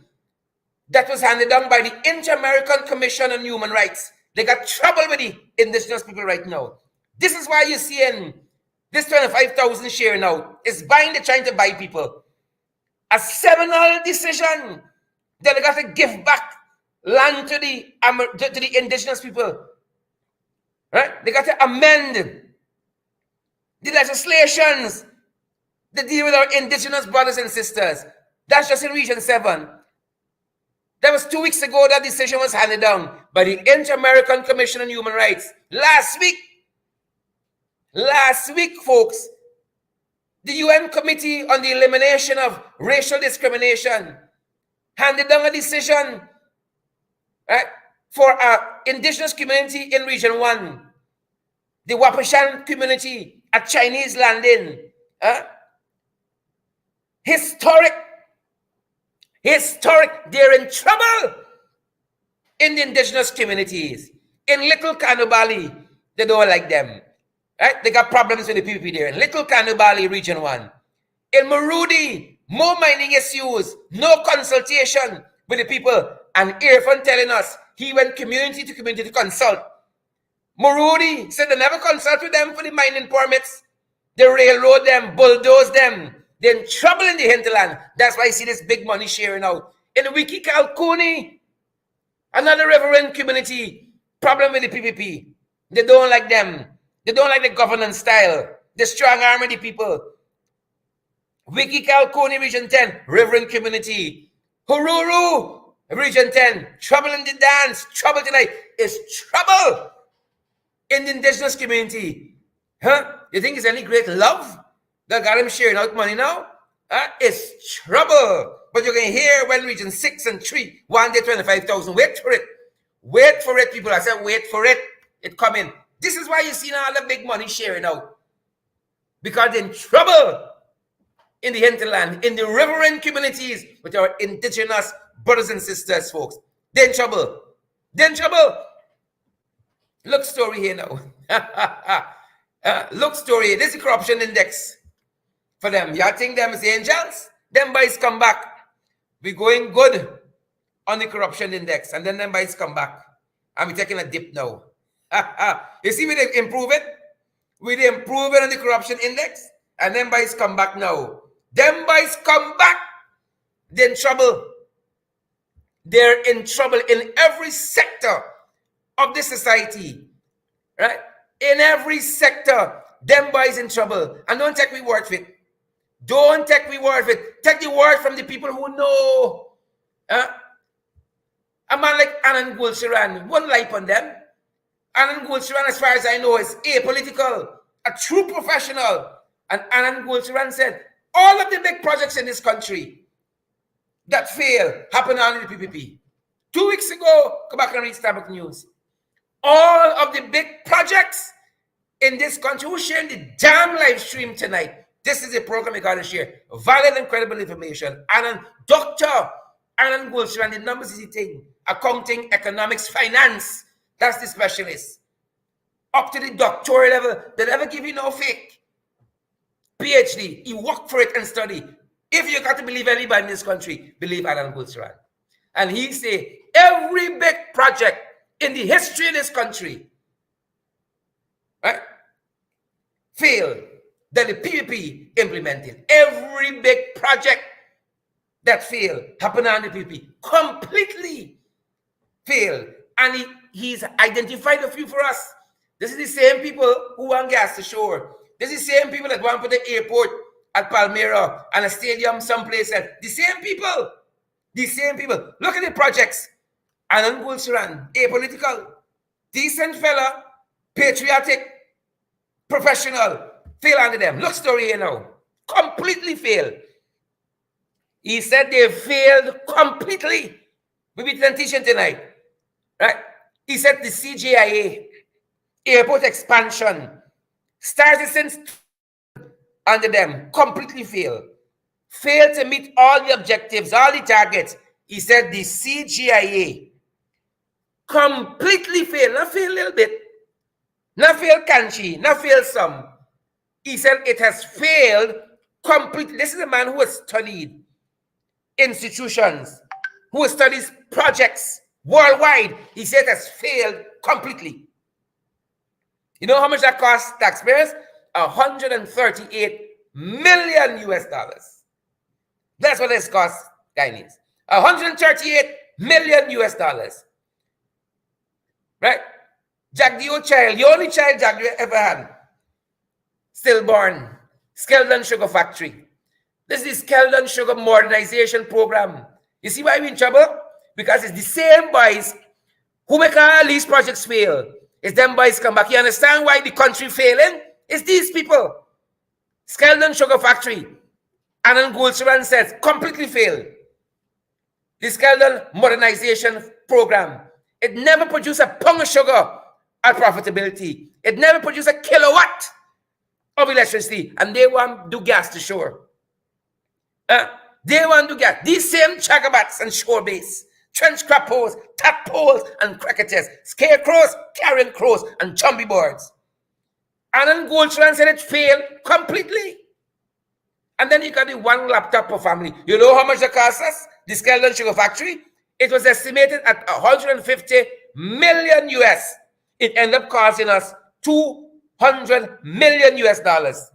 that was handed down by the Inter-American Commission on Human Rights. They got trouble with the indigenous people right now. This is why you're seeing this 25,000 share now is buying, they're trying to buy people. A seminal decision that they got to give back land to the indigenous people. Right? They got to amend the legislations that deal with our indigenous brothers and sisters. That's just in region 7. That was 2 weeks ago that decision was handed down by the Inter-American Commission on Human Rights. Last week, folks, the UN Committee on the Elimination of Racial Discrimination handed down a decision, right, for our indigenous community in region 1, the Wapashan community at Chinese landing. Historic, they're in trouble in the indigenous communities. In Little Kanubali, they don't like them. Right? They got problems with the PPP there. In Little Kanubali, region 1. In Marudi, more mining issues, no consultation with the people. And Irfan telling us he went community to community to consult. Marudi said they never consult with them for the mining permits. They railroad them, bulldoze them. They're in trouble in the hinterland. That's why you see this big money sharing out. In Wiki Kalkuni, another riverine community, problem with the PPP. They don't like them. They don't like the governance style. The strong arm of the people. Wiki Kalkuni, region 10, riverine community. Hururu, region 10, trouble in the dance. Trouble tonight. It's trouble in the indigenous community. Huh? You think it's any great love that got him sharing out money now? It's trouble. But you can hear when region 6 and 3, one day 25,000. Wait for it. Wait for it, people. I said wait for it. It coming. This is why you see now all the big money sharing out. Because they're in trouble in the hinterland, in the riverine communities with our indigenous brothers and sisters, folks. They're in trouble. They're in trouble. Look story here now. Look story. This is the corruption index for them. Y'all think them is angels? Them boys come back. We're going good on the corruption index. And then them boys come back. And we're taking a dip now. You see we they improve it? We improve it on the corruption index. And them boys come back now. Them boys come back. They're in trouble. They're in trouble in every sector of the society. Right? In every sector, them boys in trouble. And don't take me word for it. Don't take me word for it. Take the word from the people who know. A man like Anand Gulsharan, one life on them. Anand Gulsharan, as far as I know, is apolitical, a true professional. And Anand Gulsharan said, all of the big projects in this country that fail happen under the PPP. 2 weeks ago, come back and read Starbucks News. All of the big projects in this country, who's sharing the damn live stream tonight? This is a program you got to share. Valid and credible information. And Dr. Anand Gulsharan, the numbers is the thing. Accounting, economics, finance. That's the specialist. Up to the doctoral level. They never give you no fake. PhD. You work for it and study. If you got to believe anybody in this country, believe Anand Gulsharan. And he say, every big project in the history of this country, right, failed. That the PPP implemented. Every big project that failed happened on the PPP. Completely failed. And he's identified a few for us. This is the same people who want gas to shore. This is the same people that want to put the airport at Palmyra and a stadium someplace else. The same people. The same people. Look at the projects. Anand Gulsharan, apolitical, decent fella, patriotic, professional. Fail under them. Look story here now. completely failed. He said they failed completely. We'll be teaching tonight. Right? He said the CGIA, airport expansion, started since under them, completely failed. Failed to meet all the objectives, all the targets. He said the CGIA completely failed. Not failed a little bit. Not failed country. Not failed some. He said it has failed completely. This is a man who has studied institutions, who studies projects worldwide. He said it has failed completely. You know how much that costs taxpayers? 138 million US dollars. That's what this costs, Guyanese. 138 million US dollars. Right? Jack Dio child, the only child Jack Dio ever had, stillborn, Skeldon Sugar Factory. This is the Skeldon Sugar Modernization Program. You see why we're in trouble? Because it's the same boys who make all these projects fail. It's them boys come back. You understand why the country failing? It's these people. Skeldon Sugar Factory. Anand Gulcharan says completely failed. The Skeldon Modernization Program. It never produced a pound of sugar at profitability. It never produced a kilowatt of electricity. And they want to do gas to shore. They want to get these same chagabats and shore base, trench crappos, tadpoles, and cricketers, scarecrows, carrion crows, and chumby birds. Anand Gulcharan said it failed completely. And then you got the one laptop per family. You know how much it cost us? The Skeldon Sugar Factory? It was estimated at 150 million US. It ended up costing us 200 million US dollars.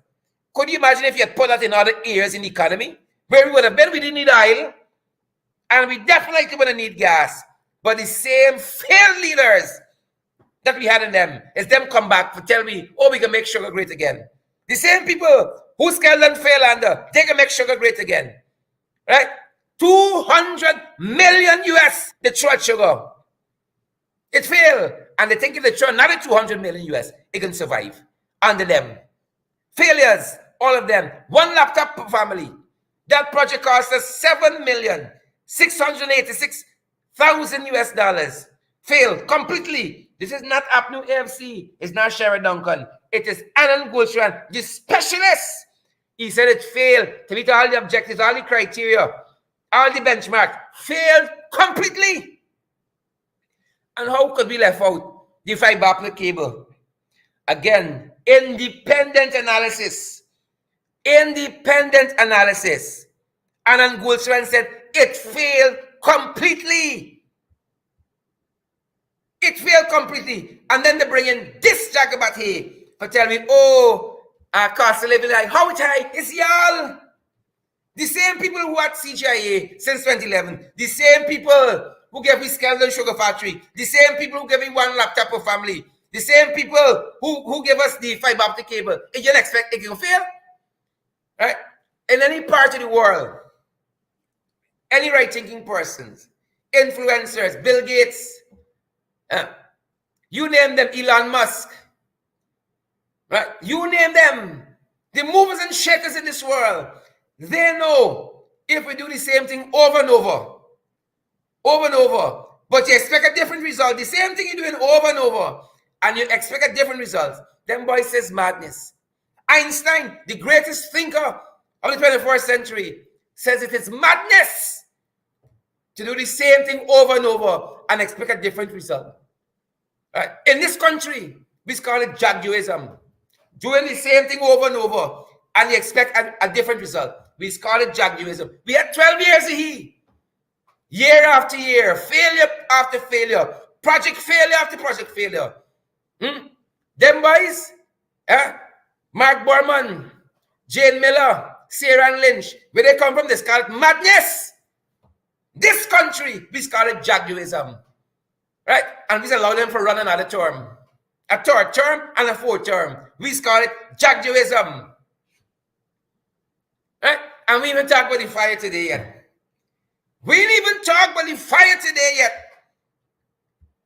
Could you imagine if you had put that in other areas in the economy? Where we would have been, we didn't need oil. And we definitely wouldn't need gas. But the same failed leaders that we had in them, is them come back to tell me, oh, we can make sugar great again. The same people who Skeldon failed under, they can make sugar great again. Right? 200 million US, they throw at sugar. It failed. And they think if they throw another 200 million US, it can survive under them. Failures, all of them. One laptop per family. That project cost us $7,686,000 US dollars. Failed completely. This is not APNU AFC. It's not Sherrod Duncan. It is Anand Gulcharan, the specialist. He said it failed to meet all the objectives, all the criteria, all the benchmark. Failed completely. And how could we left out the fiber optic cable? Again, independent analysis. Independent analysis. Anand Gulcharan said it failed completely. It failed completely. And then they bring in this jagabat here for tell me, oh, our cost of living high. How it's high? It's y'all. The same people who had CGIA since 2011. The same people who gave me Skeldon Sugar Factory. The same people who gave me one laptop per family. The same people who gave us the fiber optic cable. And you expect it can fail? Right? In any part of the world, any right-thinking persons, influencers, Bill Gates, you name them, Elon Musk, right? You name them, the movers and shakers in this world, they know if we do the same thing over and over, but you expect a different result, the same thing you're doing over and over, and you expect a different result, then boy says madness. Einstein, the greatest thinker of the 21st century, says it is madness to do the same thing over and over and expect a different result. Right? In this country, we call it Jaguism. Doing the same thing over and over and you expect a different result. We call it Jaguism. We had 12 years of heat. Year after year, failure after failure, project failure after project failure. Them boys, Mark Borman, Jane Miller, Sarah Lynch, where they come from, they call it madness. This country, we call it Jaguism. Right? And we allow them to run another term. A third term and a fourth term. We call it Jaguism. Right? And we even talk about the fire today yet. We didn't even talk about the fire today yet.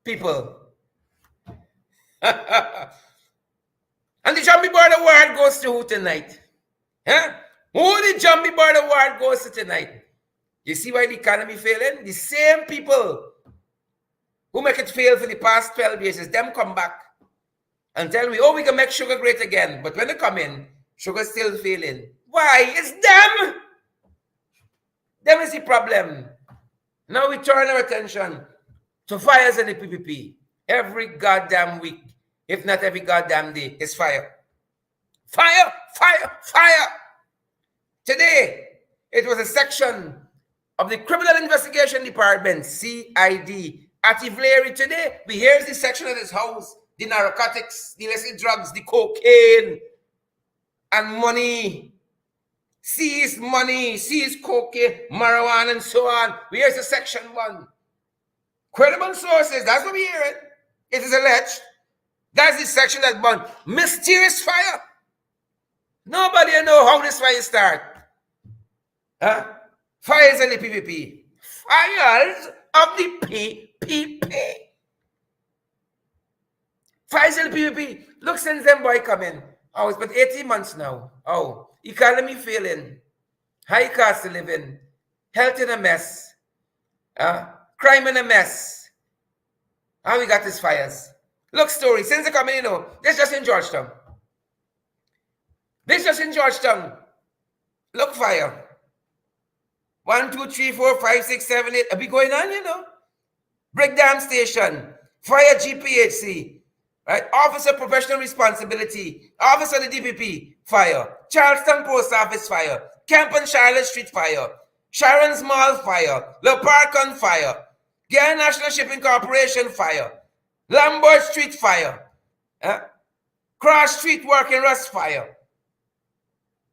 People. And the Jumpy Board Award goes to who tonight? Who the Jumbie Bird Award goes to tonight? You see why the economy failing? The same people who make it fail for the past 12 years, is them come back and tell me, oh, we can make sugar great again. But when they come in, sugar's still failing. Why? It's them. Them is the problem. Now we turn our attention to fires in the PPP. Every goddamn week, if not every goddamn day, is fire. Fire, fire, fire. Today, it was a section of the Criminal Investigation Department, CID, at Ivlery. Today, we hear the section of this house, the narcotics, the illicit drugs, the cocaine, and money. Seized money, seized cocaine, marijuana, and so on. We hear the section 1. Credible sources, that's what we hear it. It is alleged. That's the section that burned. Mysterious fire. Nobody know how this fire start. Huh? Fires in the PPP. Fires of the PPP. Fires in the PPP. Look, since them boy come in. Oh, it's been 18 months now. Oh, economy failing. High cost of living. Health in a mess. Crime in a mess. How we got these fires? Look, story. Since they come in, this just in Georgetown. This just in Georgetown. Look, fire. 1, 2, 3, 4, 5, 6, 7, 8. A bit going on, Breakdown station. Fire GPHC. Right? Office of Professional Responsibility. Office of the DPP. Fire. Charleston Post Office. Fire. Camp on Charlotte Street. Fire. Sharon's Mall. Fire. Le Parc on fire. Guyana National Shipping Corporation. Fire. Lombard Street. Fire. Cross Street Working Rust. Fire.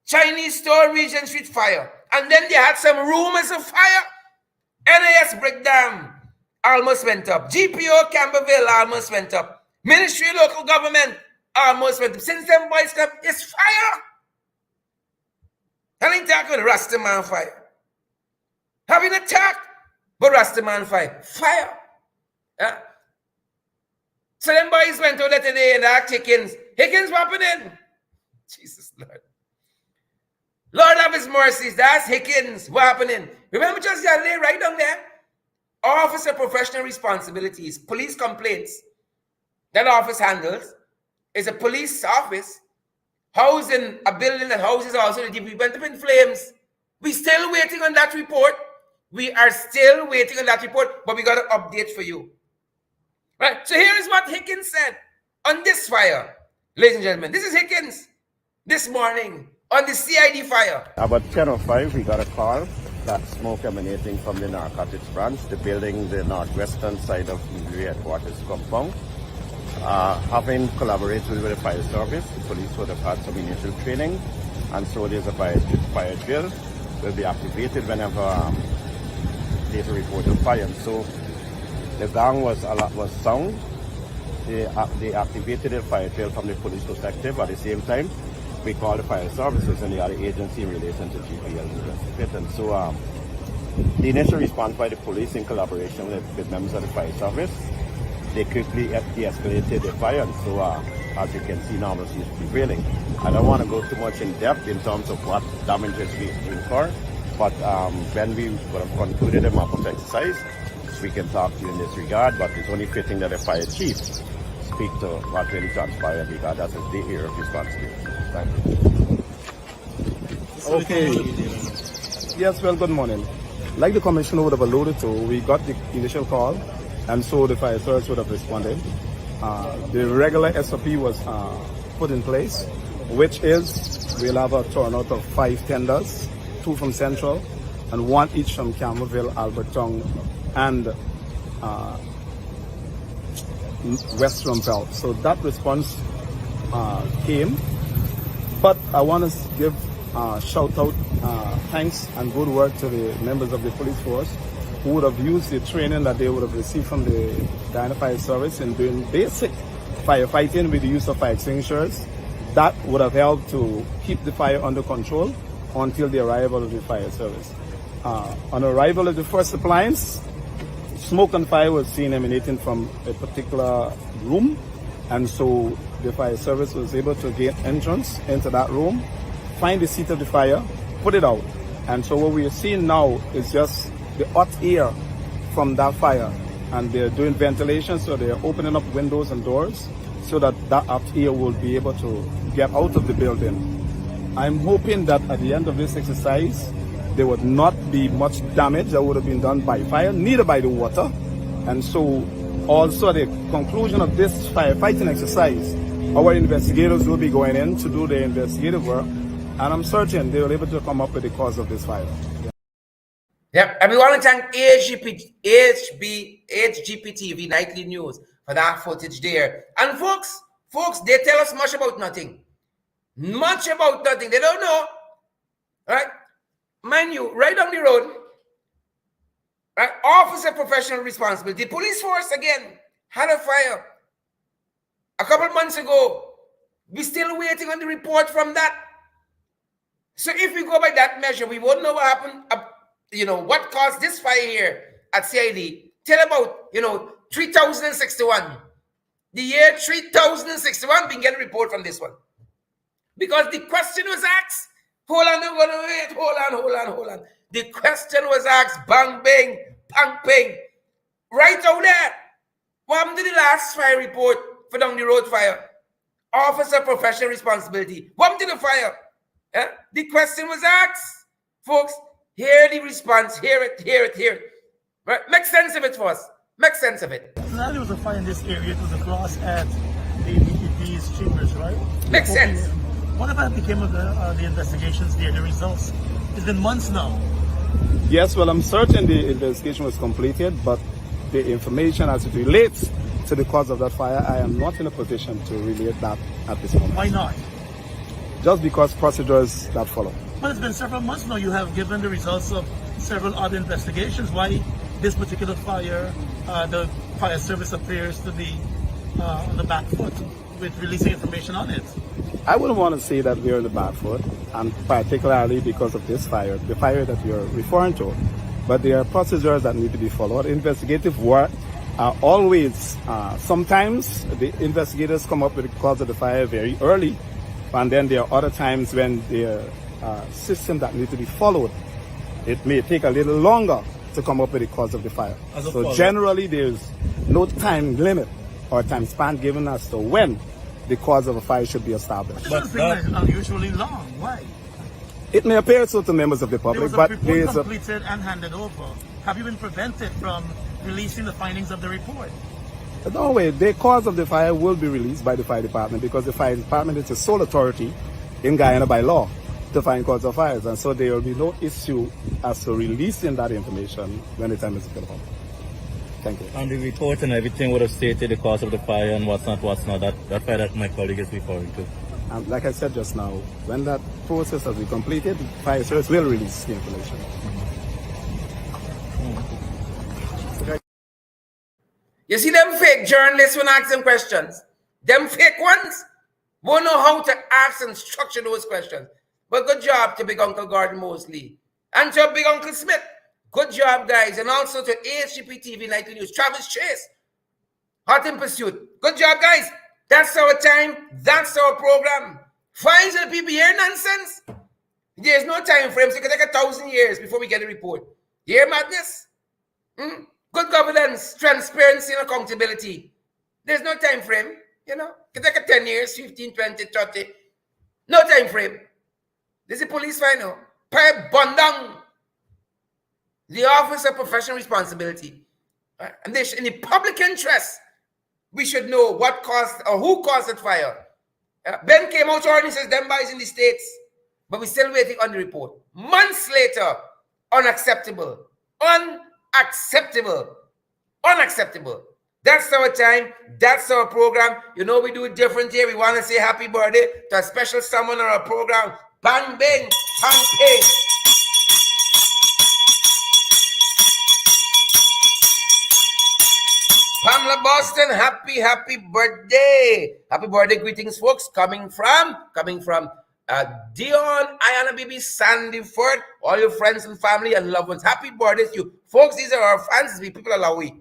Chinese Store Regent Street. Fire. And then they had some rumors of fire. NAS breakdown almost went up. GPO Camberville almost went up. Ministry of Local Government almost went up. Since them boys come, it's fire. I ain't talking Rastaman fire. Having attack, but Rastaman fire. Fire. So them boys went out there today and asked Hickens. Hickens, what happened? Jesus Lord. Lord have his mercies. That's Hickens. What happening? Remember just the other day, right down there? Office of Professional Responsibilities, police complaints. That office handles is a police office housed in a building that houses also the DPP. Went up in flames. We're still waiting on that report. We are still waiting on that report, but we got an update for you. Right? So here is what Hickens said on this fire. Ladies and gentlemen, this is Hickens this morning on the CID fire. About 10:05, we got a call that smoke emanating from the narcotics branch, the building, the northwestern side of the headquarters compound. Having collaborated with the fire service, the police would have had some initial training, and so there's a fire drill will be activated whenever there's a report of fire. And so the gang was sound. They activated the fire drill from the police perspective. At the same time, we called the fire services and the other agency in relation to GPL. And so the initial response by the police in collaboration with members of the fire service, they quickly de-escalated the fire. And so as you can see, normalcy is prevailing. I don't want to go too much in depth in terms of what damages we incur, but when we would have concluded the map of exercise, we can talk to you in this regard, but it's only fitting that the fire chief speak to what really transpired, because that's the area of responsibility. Thank you. Okay. Yes, well, good morning. Like the commissioner would have alluded to, we got the initial call, and so the fire service would have responded. The regular SOP was put in place, which is we'll have a turnout of 5 tenders, 2 from Central, and 1 each from Campbellville, Alberton, and West Rumpel. So that response came. But I want to give shout out, thanks and good work to the members of the police force who would have used the training that they would have received from the Guyana Fire Service in doing basic firefighting with the use of fire extinguishers. That would have helped to keep the fire under control until the arrival of the fire service. On arrival of the first appliance, smoke and fire was seen emanating from a particular room, and so the fire service was able to gain entrance into that room, find the seat of the fire, put it out. And so what we are seeing now is just the hot air from that fire. And they're doing ventilation, so they're opening up windows and doors so that that hot air will be able to get out of the building. I'm hoping that at the end of this exercise, there would not be much damage that would have been done by fire, neither by the water. And so also the conclusion of this firefighting exercise, our investigators will be going in to do their investigative work, and I'm certain they will be able to come up with the cause of this fire. Yep, and we want to thank HGP Nightly News for that footage there. And folks, they tell us much about nothing. Much about nothing. They don't know. Right? Mind you, right down the road, right, officer professional responsibility. The police force, again, had a fire a couple months ago. We're still waiting on the report from that. So if we go by that measure, we won't know what happened, what caused this fire here at CID till about, 3061. The year 3061, we can get a report from this one. Because the question was asked, hold on. The question was asked, bang, bang, pang, pang. Right out there. What happened to the last fire report for down the road fire? Officer professional responsibility. What happened to the fire? The question was asked. Folks, hear the response. Hear it. Right? Make sense of it for us. Make sense of it. Now there was a fire in this area. It was across at these chambers, right? Makes sense. What about became of the investigations there, the results? It's been months now. Yes, well, I'm certain the investigation was completed, but the information as it relates to the cause of that fire, I am not in a position to relate that at this moment. Why not? Just because procedures that follow. Well, it's been several months now. You have given the results of several other investigations. Why this particular fire, the fire service appears to be on the back foot with releasing information on it? I wouldn't want to say that we're in the back foot, and particularly because of this fire, the fire that you're referring to. But there are procedures that need to be followed. Investigative work are always, sometimes the investigators come up with the cause of the fire very early, and then there are other times when there are systems that need to be followed. It may take a little longer to come up with the cause of the fire. So generally there's no time limit or time span given as to when the cause of a fire should be established. But that's unusually long. Why? It may appear so to members of the public, but there is a report completed and handed over. Have you been prevented from releasing the findings of the report? No way. The cause of the fire will be released by the fire department because the fire department is the sole authority in Guyana by law to find cause of fires, and so there will be no issue as to releasing that information when the time is available. Thank you. And the report and everything would have stated the cause of the fire and what's not. That fire that my colleague is referring to. Like I said just now, when that process has been completed, the fire service will release the information. You see them fake journalists when ask them questions? Them fake ones won't know how to ask and structure those questions. But good job to Big Uncle Gordon Mosley and to Big Uncle Smith. Good job, guys. And also to ASGP TV Nightly News, Travis Chase, Hot in Pursuit. Good job, guys. That's our time. That's our program. Fines and people hear nonsense. There's no time frame, so it can take 1,000 years before we get a report. You hear madness? Good governance, transparency, and accountability. There's no time frame, It can take 10 years, 15, 20, 30. No time frame. This is a police fine now. Pay bundang. The Office of Professional Responsibility. And this, in the public interest, we should know what caused or who caused that fire. Ben came out already and says them boys in the States. But we're still waiting on the report. Months later, unacceptable. Unacceptable. Unacceptable. That's our time. That's our program. We do it different here. We want to say happy birthday to a special someone on our program. Bang, bang, pang, pang. Pamela Boston, happy birthday. Happy birthday greetings, folks. Coming from Dion, Ayana Bibi, Sandy Ford, all your friends and family and loved ones. Happy birthday to you. Folks, these are our fans. These people are Lawi.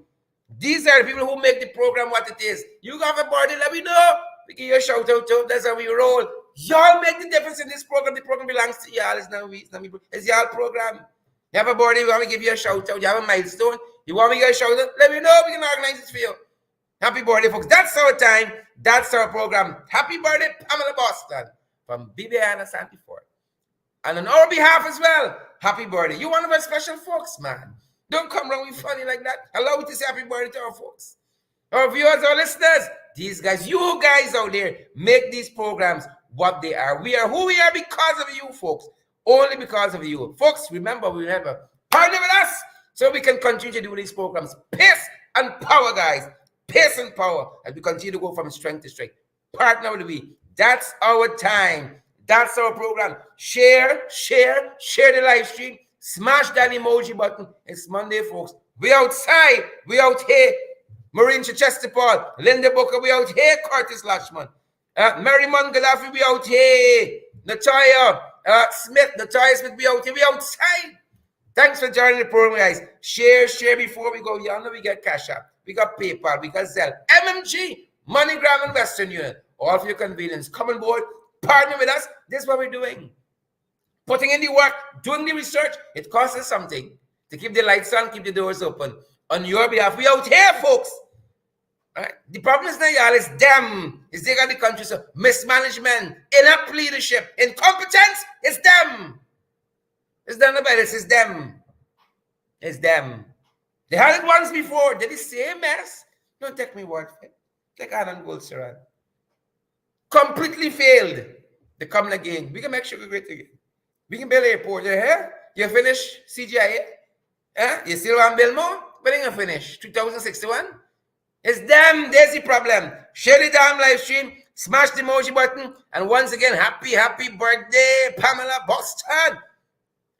These are the people who make the program what it is. You got a birthday, let me know. We give you a shout out to. That's how we roll. Y'all make the difference in this program. The program belongs to y'all. It's not me. It's y'all program. You have a body, we want to give you a shout out. You have a milestone. You want me to get a shout out? Let me know. We can organize it for you. Happy birthday, folks. That's our time. That's our program. Happy birthday, Pamela Boston from Bibiana Santiford. And on our behalf as well, happy birthday. You one of our special folks, man. Don't come wrong with funny like that. Allow me to say happy birthday to our folks. Our viewers, our listeners, these guys, you guys out there, make these programs what they are. We are who we are because of you, folks. Only because of you. Folks, remember, partner with us so we can continue to do these programs. Pace and power, guys. Pace and power as we continue to go from strength to strength. Partner with we. That's our time. That's our program. Share the live stream. Smash that emoji button. It's Monday, folks. We outside. We out here. Maureen Chichester Paul. Linda Booker, we out here. Curtis Lashman. Mary Gaddafi, we out here. Natalia Smith, we out here. We outside. Thanks for joining the program, guys. Share before we go. Y'all know we got Cash App. We got PayPal. We got Zelle. MMG, MoneyGram, and Western Union. All for your convenience. Come on board. Partner with us. This is what we're doing. Putting in the work, doing the research. It costs us something to keep the lights on, keep the doors open. On your behalf, we out here, folks. All right. The problem is not y'all, it's them. It's they got the country. So mismanagement, inept leadership, incompetence, it's them. It's not about it, it's them. It's them. They had it once before. They're the same mess. Don't take me word for it. Take Anand Golsaran. Completely failed. They come again. We can make sure we great again. We can build an airport. You hear? You finish CGI? You still want to build more? But they can finish. 2061? It's them. There's the problem. Share the damn live stream. Smash the emoji button. And once again, happy birthday, Pamela Boston.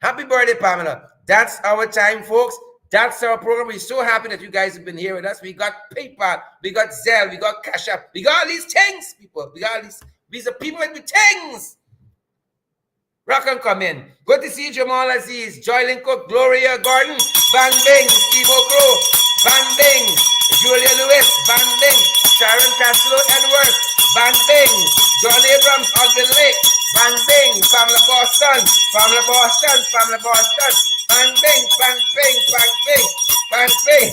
Happy birthday, Pamela. That's our time, folks. That's our program. We're so happy that you guys have been here with us. We got PayPal. We got Zelle. We got Cash App. We got all these things, people. We got all these are people with the things. Rock and come in. Good to see Jamal Aziz, Joylyn Cook, Gloria Gordon, Bang Bing, Steve O'Crow, Bang Bing, Julia Lewis, Bang Bing, Sharon Castro Edward, Bang Bing, John Abrams, Ogden Lake, Bang Bing, Pamela Boston, Bang Bing, Bang Bing, Bang Bing, Bang Bing.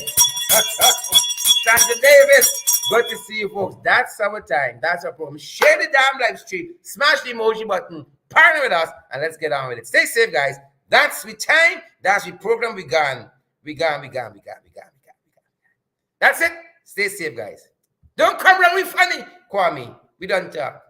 Santa Davis, good to see you, folks. That's our time. That's our program. Share the damn live stream. Smash the emoji button. Partner with us, and let's get on with it. Stay safe, guys. That's the time. That's the program. We gone. That's it. Stay safe, guys. Don't come around with funny, Kwame. We don't talk.